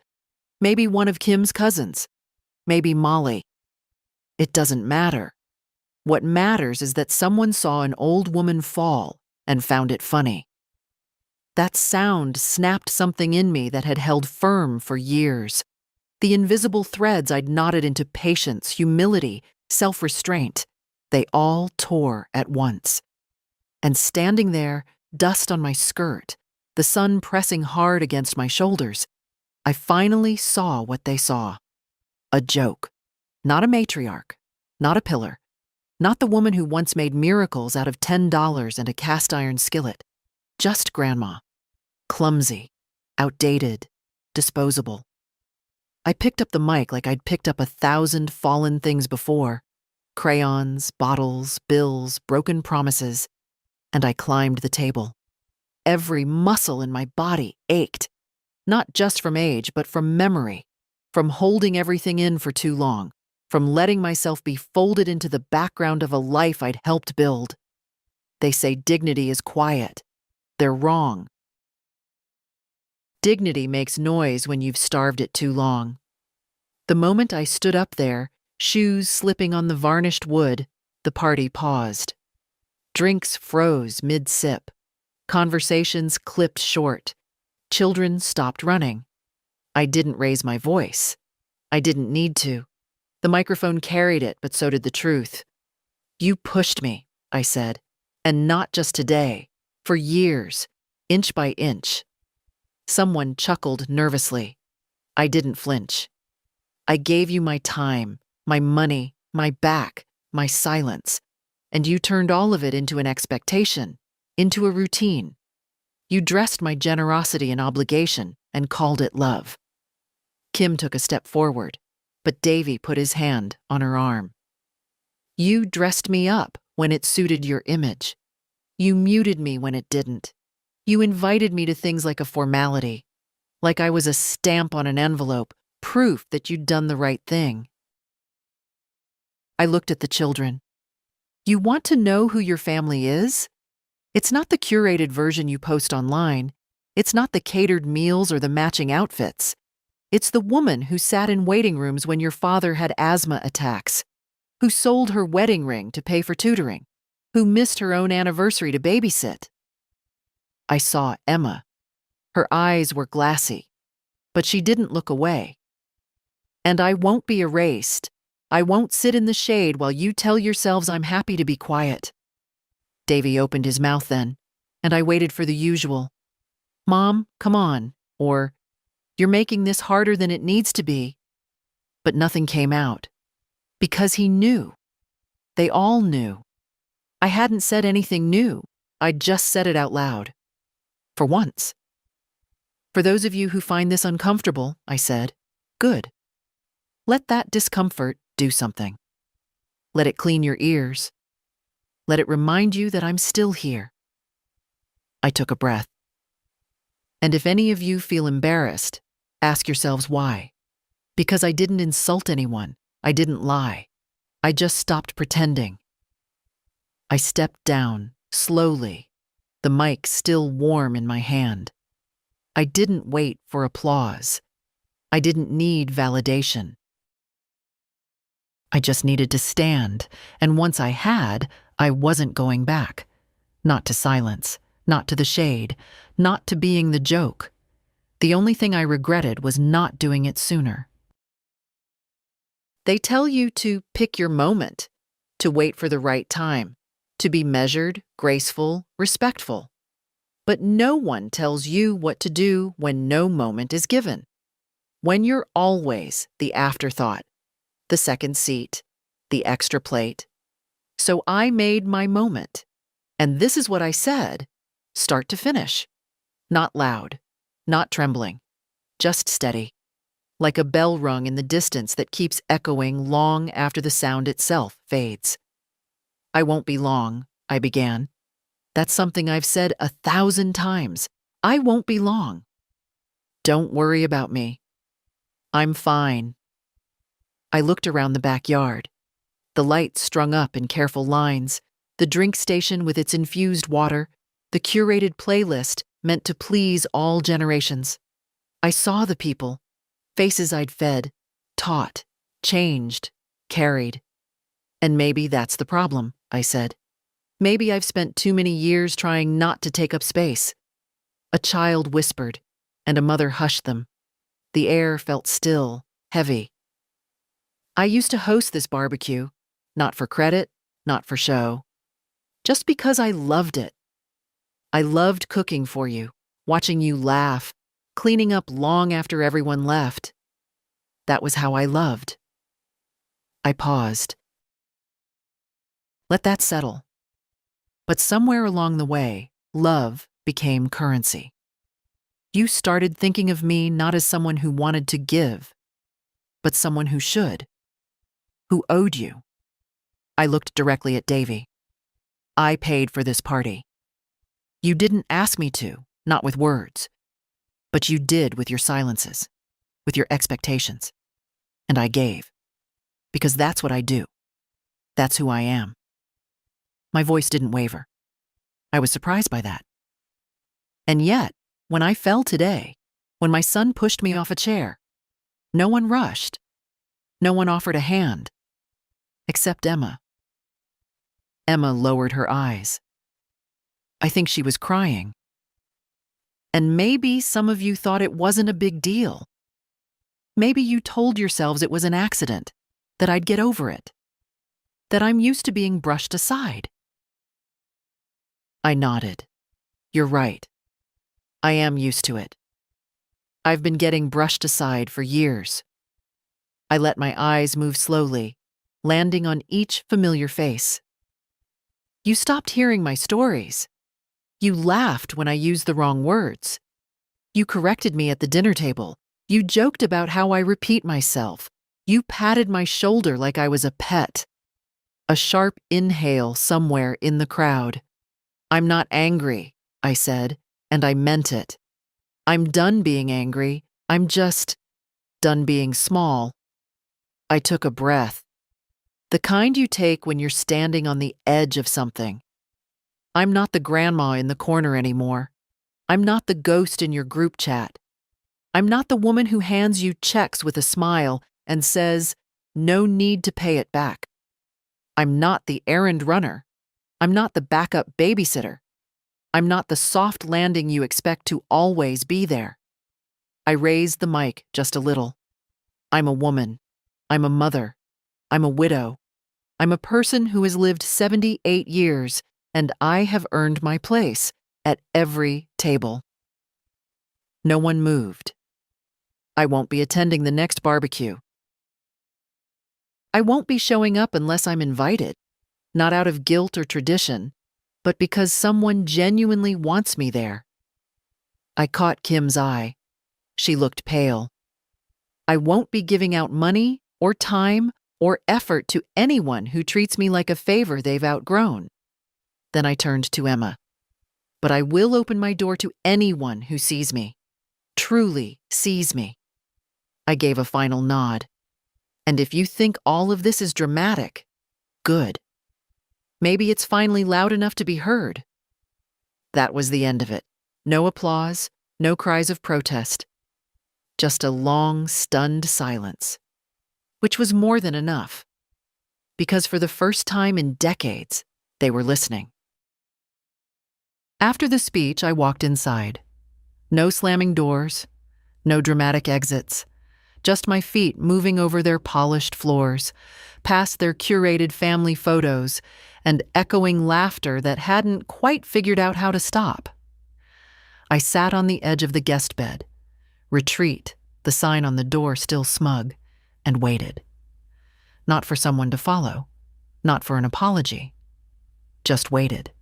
Maybe one of Kim's cousins. Maybe Molly. It doesn't matter. What matters is that someone saw an old woman fall and found it funny. That sound snapped something in me that had held firm for years. The invisible threads I'd knotted into patience, humility, self-restraint, they all tore at once. And standing there, dust on my skirt, the sun pressing hard against my shoulders, I finally saw what they saw. A joke. Not a matriarch. Not a pillar. Not the woman who once made miracles out of $10 and a cast-iron skillet. Just Grandma. Clumsy. Outdated. Disposable. I picked up the mic like I'd picked up 1,000 fallen things before. Crayons, bottles, bills, broken promises. And I climbed the table. Every muscle in my body ached. Not just from age, but from memory. From holding everything in for too long. From letting myself be folded into the background of a life I'd helped build. They say dignity is quiet. They're wrong. Dignity makes noise when you've starved it too long. The moment I stood up there, shoes slipping on the varnished wood, the party paused. Drinks froze mid-sip. Conversations clipped short. Children stopped running. I didn't raise my voice. I didn't need to. The microphone carried it, but so did the truth. You pushed me, I said, and not just today, for years, inch by inch. Someone chuckled nervously. I didn't flinch. I gave you my time, my money, my back, my silence, and you turned all of it into an expectation, into a routine. You dressed my generosity and obligation and called it love. Kim took a step forward, but Davy put his hand on her arm. You dressed me up when it suited your image. You muted me when it didn't. You invited me to things like a formality, like I was a stamp on an envelope, proof that you'd done the right thing. I looked at the children. You want to know who your family is? It's not the curated version you post online. It's not the catered meals or the matching outfits. It's the woman who sat in waiting rooms when your father had asthma attacks, who sold her wedding ring to pay for tutoring, who missed her own anniversary to babysit. I saw Emma. Her eyes were glassy, but she didn't look away. And I won't be erased. I won't sit in the shade while you tell yourselves I'm happy to be quiet. Davy opened his mouth then, and I waited for the usual. Mom, come on, or you're making this harder than it needs to be. But nothing came out. Because he knew. They all knew. I hadn't said anything new. I'd just said it out loud. For once. For those of you who find this uncomfortable, I said, good. Let that discomfort do something. Let it clean your ears. Let it remind you that I'm still here. I took a breath. And if any of you feel embarrassed, ask yourselves why. Because I didn't insult anyone. I didn't lie. I just stopped pretending. I stepped down, slowly, the mic still warm in my hand. I didn't wait for applause. I didn't need validation. I just needed to stand, and once I had, I wasn't going back. Not to silence, not to the shade, not to being the joke. The only thing I regretted was not doing it sooner. They tell you to pick your moment, to wait for the right time, to be measured, graceful, respectful. But no one tells you what to do when no moment is given. When you're always the afterthought, the second seat, the extra plate. So I made my moment. And this is what I said, start to finish. Not loud, not trembling, just steady. like a bell rung in the distance that keeps echoing long after the sound itself fades. "I won't be long," I began. "That's something I've said 1,000 times. I won't be long. Don't worry about me. I'm fine." I looked around the backyard. The lights strung up in careful lines, the drink station with its infused water, the curated playlist meant to please all generations. I saw the people, faces I'd fed, taught, changed, carried. "And maybe that's the problem," I said. "Maybe I've spent too many years trying not to take up space." A child whispered, and a mother hushed them. The air felt still, heavy. "I used to host this barbecue, not for credit, not for show. Just because I loved it. I loved cooking for you, watching you laugh, cleaning up long after everyone left. That was how I loved." I paused. Let that settle. But somewhere along the way, love became currency. You started thinking of me not as someone who wanted to give, but someone who should, who owed you. I looked directly at Davy. "I paid for this party. You didn't ask me to, not with words, but you did with your silences, with your expectations. And I gave. Because that's what I do. That's who I am." My voice didn't waver. I was surprised by that. And yet, when I fell today, when my son pushed me off a chair, no one rushed. No one offered a hand. Except Emma. Emma lowered her eyes. I think she was crying. And maybe some of you thought it wasn't a big deal. Maybe you told yourselves it was an accident, that I'd get over it, that I'm used to being brushed aside. I nodded. You're right. I am used to it. I've been getting brushed aside for years. I let my eyes move slowly, landing on each familiar face. You stopped hearing my stories. You laughed when I used the wrong words. You corrected me at the dinner table. You joked about how I repeat myself. You patted my shoulder like I was a pet. A sharp inhale somewhere in the crowd. "I'm not angry," I said, and I meant it. I'm done being angry. I'm just done being small. I took a breath. The kind you take when you're standing on the edge of something. I'm not the grandma in the corner anymore. I'm not the ghost in your group chat. I'm not the woman who hands you checks with a smile and says, "No need to pay it back." I'm not the errand runner. I'm not the backup babysitter. I'm not the soft landing you expect to always be there. I raised the mic just a little. I'm a woman. I'm a mother. I'm a widow. I'm a person who has lived 78 years, and I have earned my place at every table. No one moved. I won't be attending the next barbecue. I won't be showing up unless I'm invited, not out of guilt or tradition, but because someone genuinely wants me there. I caught Kim's eye. She looked pale. I won't be giving out money or time or effort to anyone who treats me like a favor they've outgrown. Then I turned to Emma. But I will open my door to anyone who sees me, truly sees me. I gave a final nod. And if you think all of this is dramatic, good. Maybe it's finally loud enough to be heard. That was the end of it. No applause, no cries of protest. Just a long, stunned silence, which was more than enough, because for the first time in decades, they were listening. After the speech, I walked inside. No slamming doors, no dramatic exits, just my feet moving over their polished floors, past their curated family photos, and echoing laughter that hadn't quite figured out how to stop. I sat on the edge of the guest bed, retreat, the sign on the door still smug, and waited. Not for someone to follow, not for an apology, just waited.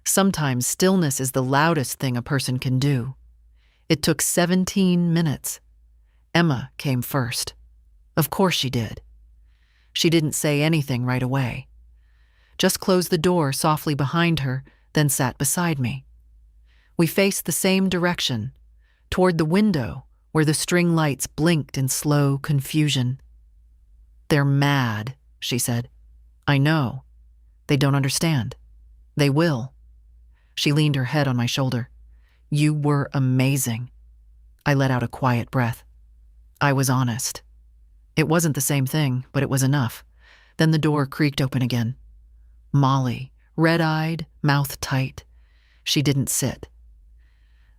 Sometimes stillness is the loudest thing a person can do. It took 17 minutes. Emma came first. Of course she did. She didn't say anything right away. Just closed the door softly behind her, then sat beside me. We faced the same direction, toward the window where the string lights blinked in slow confusion. "They're mad," she said. "I know. They don't understand. They will." She leaned her head on my shoulder. "You were amazing." I let out a quiet breath. I was honest. It wasn't the same thing, but it was enough. Then the door creaked open again. Molly, red-eyed, mouth tight. She didn't sit.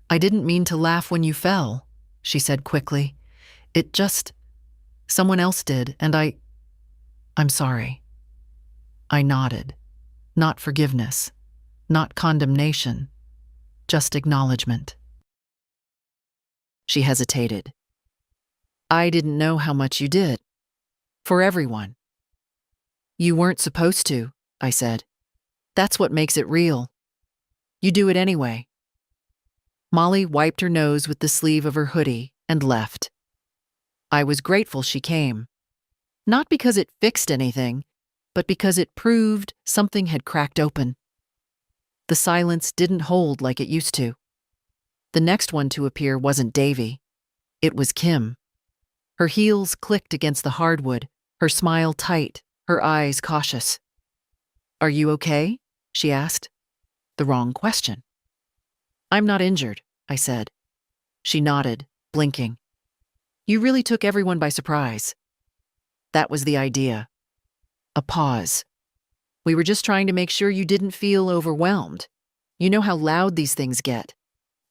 "I didn't mean to laugh when you fell," she said quickly. "It just... someone else did, and I'm sorry." I nodded. Not forgiveness. Not condemnation. Just acknowledgement. She hesitated. "I didn't know how much you did. For everyone." "You weren't supposed to," I said. "That's what makes it real. You do it anyway." Molly wiped her nose with the sleeve of her hoodie and left. I was grateful she came. Not because it fixed anything, but because it proved something had cracked open. The silence didn't hold like it used to. The next one to appear wasn't Davy. It was Kim. Her heels clicked against the hardwood, her smile tight, her eyes cautious. "Are you okay?" she asked. The wrong question. "I'm not injured," I said. She nodded, blinking. "You really took everyone by surprise." That was the idea. A pause. "We were just trying to make sure you didn't feel overwhelmed. You know how loud these things get.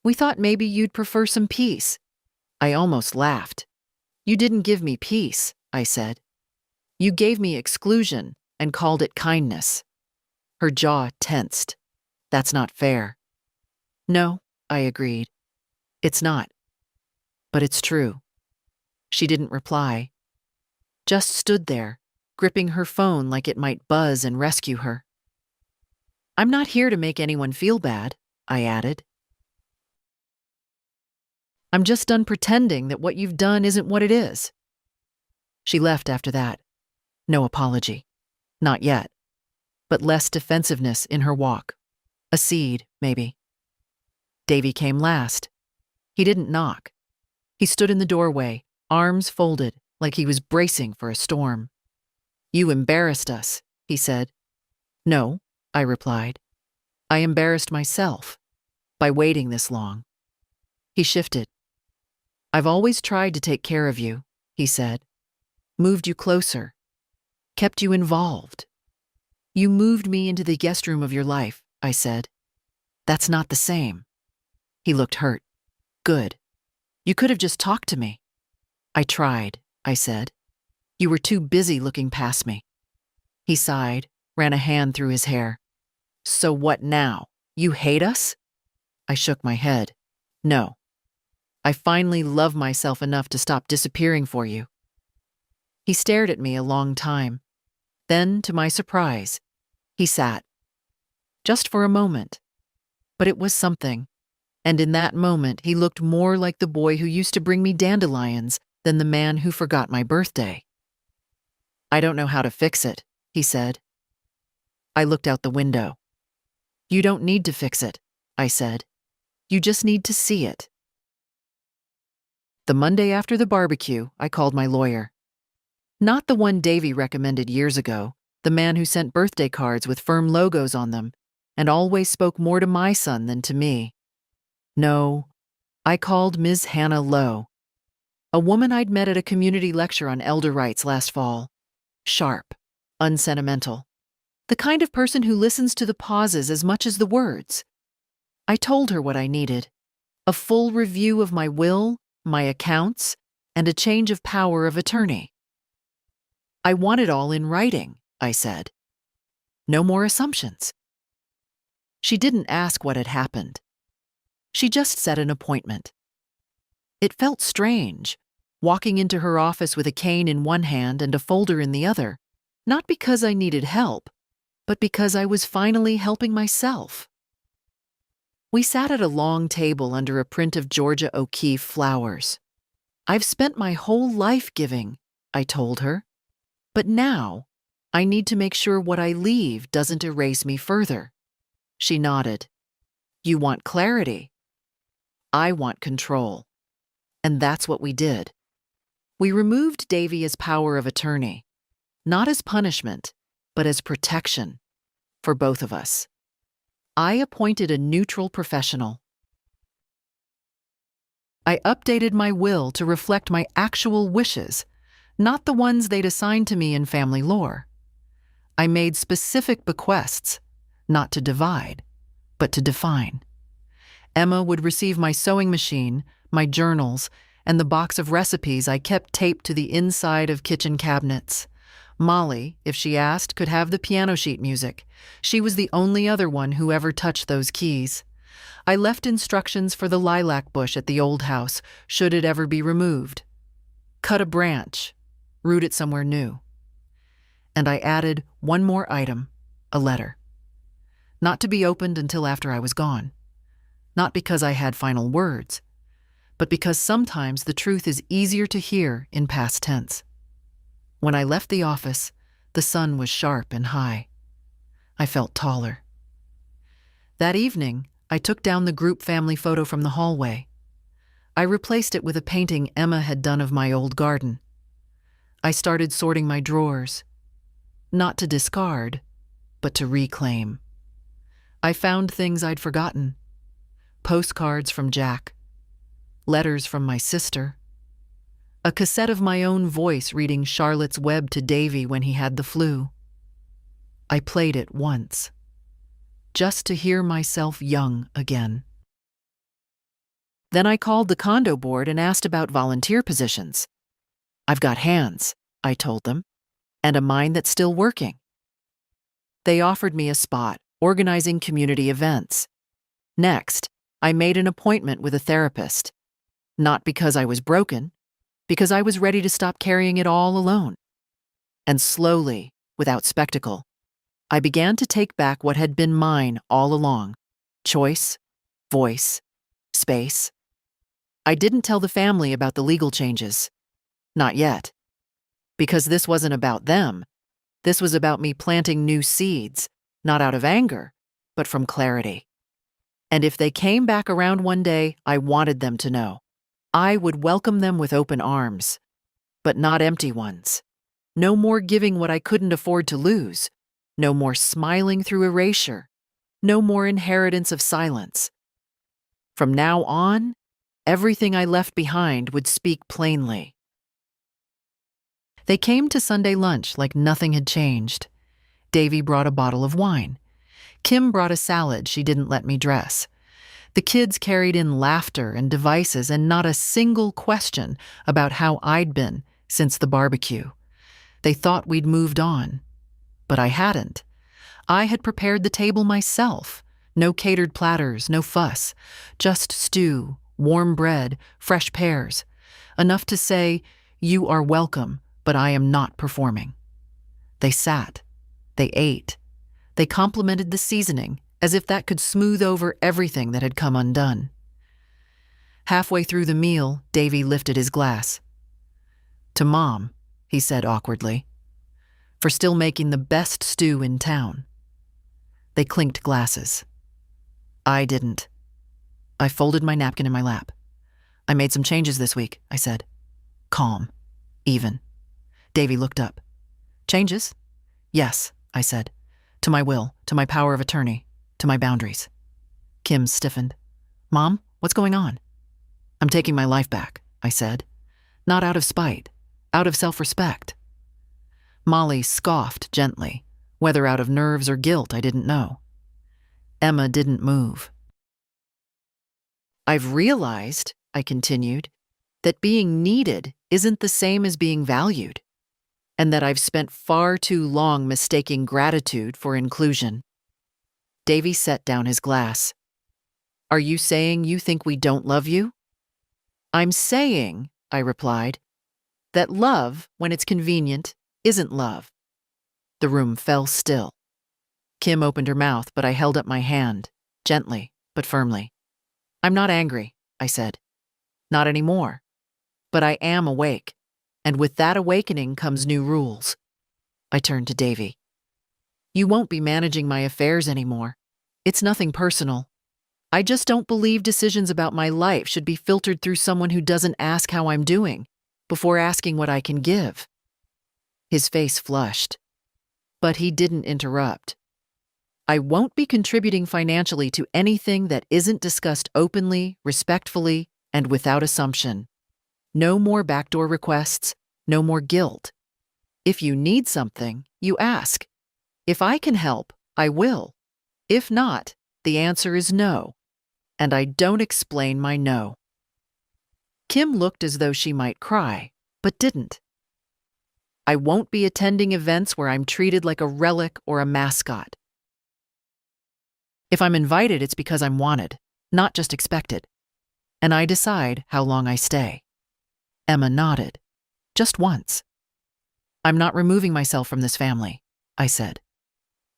We thought maybe you'd prefer some peace." I almost laughed. "You didn't give me peace," I said. "You gave me exclusion and called it kindness." Her jaw tensed. "That's not fair." "No," I agreed. "It's not. But it's true." She didn't reply. Just stood there, gripping her phone like it might buzz and rescue her. "I'm not here to make anyone feel bad," I added. "I'm just done pretending that what you've done isn't what it is." She left after that. No apology. Not yet. But less defensiveness in her walk. A seed, maybe. Davy came last. He didn't knock. He stood in the doorway, arms folded, like he was bracing for a storm. "You embarrassed us," he said. "No," I replied. "I embarrassed myself by waiting this long." He shifted. "I've always tried to take care of you," he said. "Moved you closer. Kept you involved." "You moved me into the guest room of your life," I said. "That's not the same." He looked hurt. "Good. You could have just talked to me." "I tried," I said. "You were too busy looking past me." He sighed, ran a hand through his hair. "So what now? You hate us?" I shook my head. "No. I finally love myself enough to stop disappearing for you." He stared at me a long time. Then, to my surprise, he sat. Just for a moment. But it was something. And in that moment, he looked more like the boy who used to bring me dandelions than the man who forgot my birthday. "I don't know how to fix it," he said. I looked out the window. "You don't need to fix it," I said. "You just need to see it." The Monday after the barbecue, I called my lawyer. Not the one Davy recommended years ago, the man who sent birthday cards with firm logos on them and always spoke more to my son than to me. No, I called Ms. Hannah Lowe, a woman I'd met at a community lecture on elder rights last fall. Sharp, unsentimental, the kind of person who listens to the pauses as much as the words. I told her what I needed: a full review of my will, my accounts, and a change of power of attorney. "I want it all in writing," I said. "No more assumptions." She didn't ask what had happened. She just set an appointment. It felt strange, walking into her office with a cane in one hand and a folder in the other, not because I needed help, but because I was finally helping myself. We sat at a long table under a print of Georgia O'Keeffe flowers. I've spent my whole life giving, I told her. But now, I need to make sure what I leave doesn't erase me further. She nodded. You want clarity. I want control. And that's what we did. We removed Davy as power of attorney, not as punishment, but as protection for both of us. I appointed a neutral professional. I updated my will to reflect my actual wishes, not the ones they'd assigned to me in family lore. I made specific bequests, not to divide, but to define. Emma would receive my sewing machine, my journals, and the box of recipes I kept taped to the inside of kitchen cabinets. Molly, if she asked, could have the piano sheet music. She was the only other one who ever touched those keys. I left instructions for the lilac bush at the old house, should it ever be removed. Cut a branch, root it somewhere new. And I added one more item, a letter. Not to be opened until after I was gone. Not because I had final words, but because sometimes the truth is easier to hear in past tense. When I left the office, the sun was sharp and high. I felt taller. That evening, I took down the group family photo from the hallway. I replaced it with a painting Emma had done of my old garden. I started sorting my drawers, not to discard, but to reclaim. I found things I'd forgotten. Postcards from Jack, letters from my sister, a cassette of my own voice reading Charlotte's Web to Davy when he had the flu. I played it once, just to hear myself young again. Then I called the condo board and asked about volunteer positions. I've got hands, I told them, and a mind that's still working. They offered me a spot, organizing community events. Next, I made an appointment with a therapist. Not because I was broken, because I was ready to stop carrying it all alone. And slowly, without spectacle, I began to take back what had been mine all along: choice, voice, space. I didn't tell the family about the legal changes. Not yet. Because this wasn't about them. This was about me planting new seeds, not out of anger, but from clarity. And if they came back around one day, I wanted them to know. I would welcome them with open arms, but not empty ones. No more giving what I couldn't afford to lose. No more smiling through erasure. No more inheritance of silence. From now on, everything I left behind would speak plainly. They came to Sunday lunch like nothing had changed. Davy brought a bottle of wine. Kim brought a salad she didn't let me dress. The kids carried in laughter and devices and not a single question about how I'd been since the barbecue. They thought we'd moved on, but I hadn't. I had prepared the table myself. No catered platters, no fuss. Just stew, warm bread, fresh pears. Enough to say, "You are welcome, but I am not performing." They sat. They ate. They complimented the seasoning, as if that could smooth over everything that had come undone. Halfway through the meal, Davy lifted his glass. "To Mom," he said awkwardly, "for still making the best stew in town." They clinked glasses. I didn't. I folded my napkin in my lap. "I made some changes this week," I said. Calm. Even. Davy looked up. "Changes?" "Yes," I said. "To my will, to my power of attorney, to my boundaries." Kim stiffened. "Mom, what's going on?" "I'm taking my life back," I said. "Not out of spite, out of self-respect." Molly scoffed gently, whether out of nerves or guilt I didn't know. Emma didn't move. "I've realized," I continued, "that being needed isn't the same as being valued, and that I've spent far too long mistaking gratitude for inclusion." Davy set down his glass. "Are you saying you think we don't love you?" "I'm saying," I replied, "that love, when it's convenient, isn't love." The room fell still. Kim opened her mouth, but I held up my hand, gently but firmly. "I'm not angry," I said. "Not anymore. but I am awake, and with that awakening comes new rules. I turned to Davy. You won't be managing my affairs anymore. It's nothing personal. I just don't believe decisions about my life should be filtered through someone who doesn't ask how I'm doing before asking what I can give. His face flushed, but he didn't interrupt. I won't be contributing financially to anything that isn't discussed openly, respectfully, and without assumption. No more backdoor requests, no more guilt. If you need something, you ask. If I can help, I will. If not, the answer is no. And I don't explain my no. Kim looked as though she might cry, but didn't. I won't be attending events where I'm treated like a relic or a mascot. If I'm invited, it's because I'm wanted, not just expected. And I decide how long I stay. Emma nodded. Just once. I'm not removing myself from this family, I said.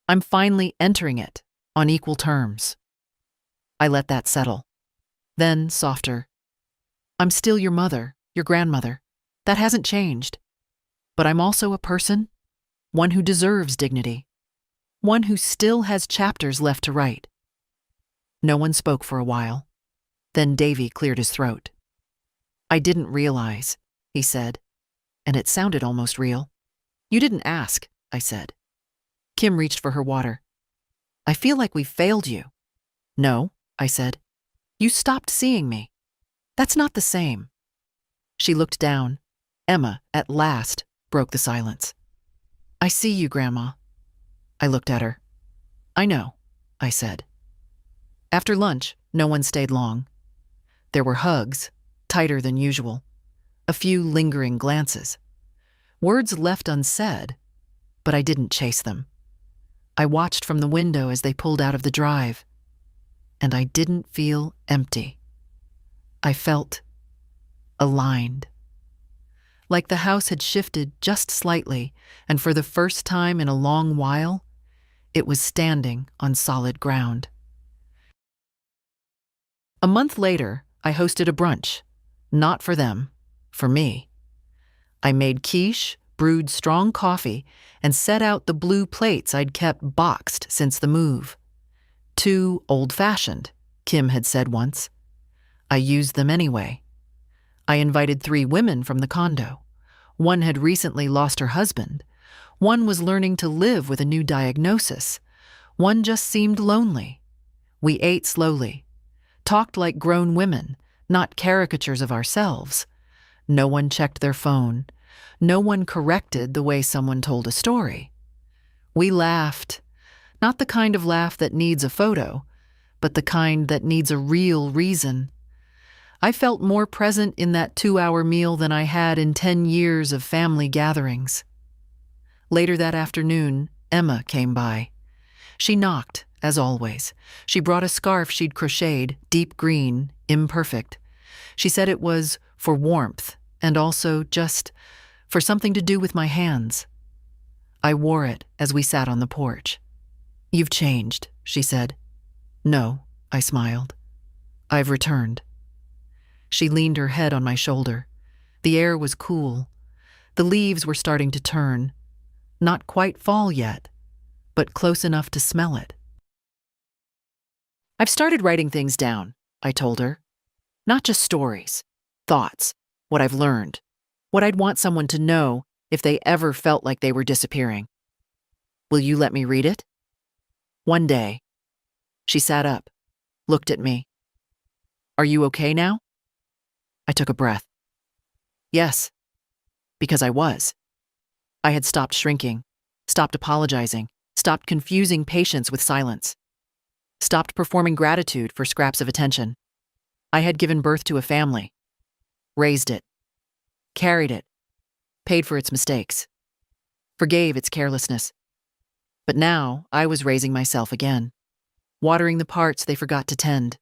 I'm finally entering it on equal terms. I let that settle. Then, softer. I'm still your mother, your grandmother. That hasn't changed. But I'm also a person, one who deserves dignity, one who still has chapters left to write. No one spoke for a while. Then Davy cleared his throat. I didn't realize, he said, and it sounded almost real. You didn't ask, I said. Kim reached for her water. I feel like we failed you. No, I said. You stopped seeing me. That's not the same. She looked down. Emma, at last, broke the silence. I see you, Grandma. I looked at her. I know, I said. After lunch, no one stayed long. There were hugs, tighter than usual, a few lingering glances. Words left unsaid, but I didn't chase them. I watched from the window as they pulled out of the drive, and I didn't feel empty. I felt aligned. Like the house had shifted just slightly, and for the first time in a long while, it was standing on solid ground. A month later, I hosted a brunch. Not for them, for me. I made quiche, brewed strong coffee, and set out the blue plates I'd kept boxed since the move. Too old-fashioned, Kim had said once. I used them anyway. I invited 3 women from the condo. One had recently lost her husband. One was learning to live with a new diagnosis. One just seemed lonely. We ate slowly, talked like grown women, not caricatures of ourselves. No one checked their phone. No one corrected the way someone told a story. We laughed, not the kind of laugh that needs a photo, but the kind that needs a real reason. I felt more present in that 2-hour meal than I had in 10 years of family gatherings. Later that afternoon, Emma came by. She knocked, as always. She brought a scarf she'd crocheted, deep green, imperfect. She said it was for warmth, and also just for something to do with my hands. I wore it as we sat on the porch. You've changed, she said. No, I smiled. I've returned. She leaned her head on my shoulder. The air was cool. The leaves were starting to turn. Not quite fall yet, but close enough to smell it. I've started writing things down, I told her. Not just stories, thoughts, what I've learned, what I'd want someone to know if they ever felt like they were disappearing. Will you let me read it? One day. She sat up, looked at me. Are you okay now? I took a breath. Yes, because I was. I had stopped shrinking, stopped apologizing, stopped confusing patience with silence, stopped performing gratitude for scraps of attention. I had given birth to a family, raised it, carried it, paid for its mistakes, forgave its carelessness. But now I was raising myself again, watering the parts they forgot to tend,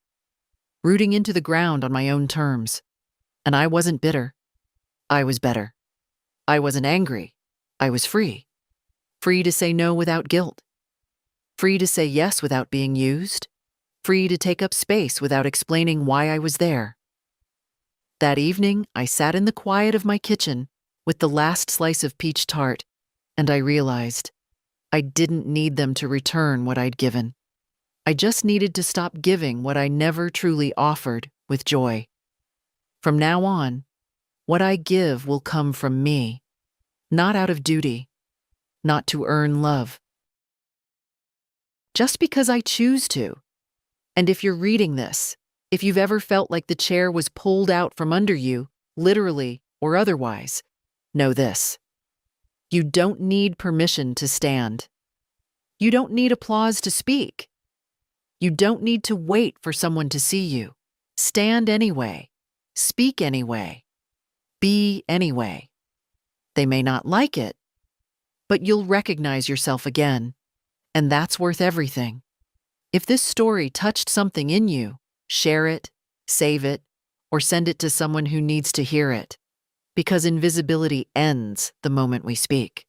rooting into the ground on my own terms. And I wasn't bitter. I was better. I wasn't angry. I was free. Free to say no without guilt. Free to say yes without being used. Free to take up space without explaining why I was there. That evening, I sat in the quiet of my kitchen with the last slice of peach tart, and I realized I didn't need them to return what I'd given. I just needed to stop giving what I never truly offered with joy. From now on, what I give will come from me, not out of duty, not to earn love. Just because I choose to. And if you're reading this, if you've ever felt like the chair was pulled out from under you, literally or otherwise, know this. You don't need permission to stand. You don't need applause to speak. You don't need to wait for someone to see you. Stand anyway. Speak anyway. Be anyway. They may not like it, but you'll recognize yourself again, and that's worth everything. If this story touched something in you, share it, save it, or send it to someone who needs to hear it, because invisibility ends the moment we speak.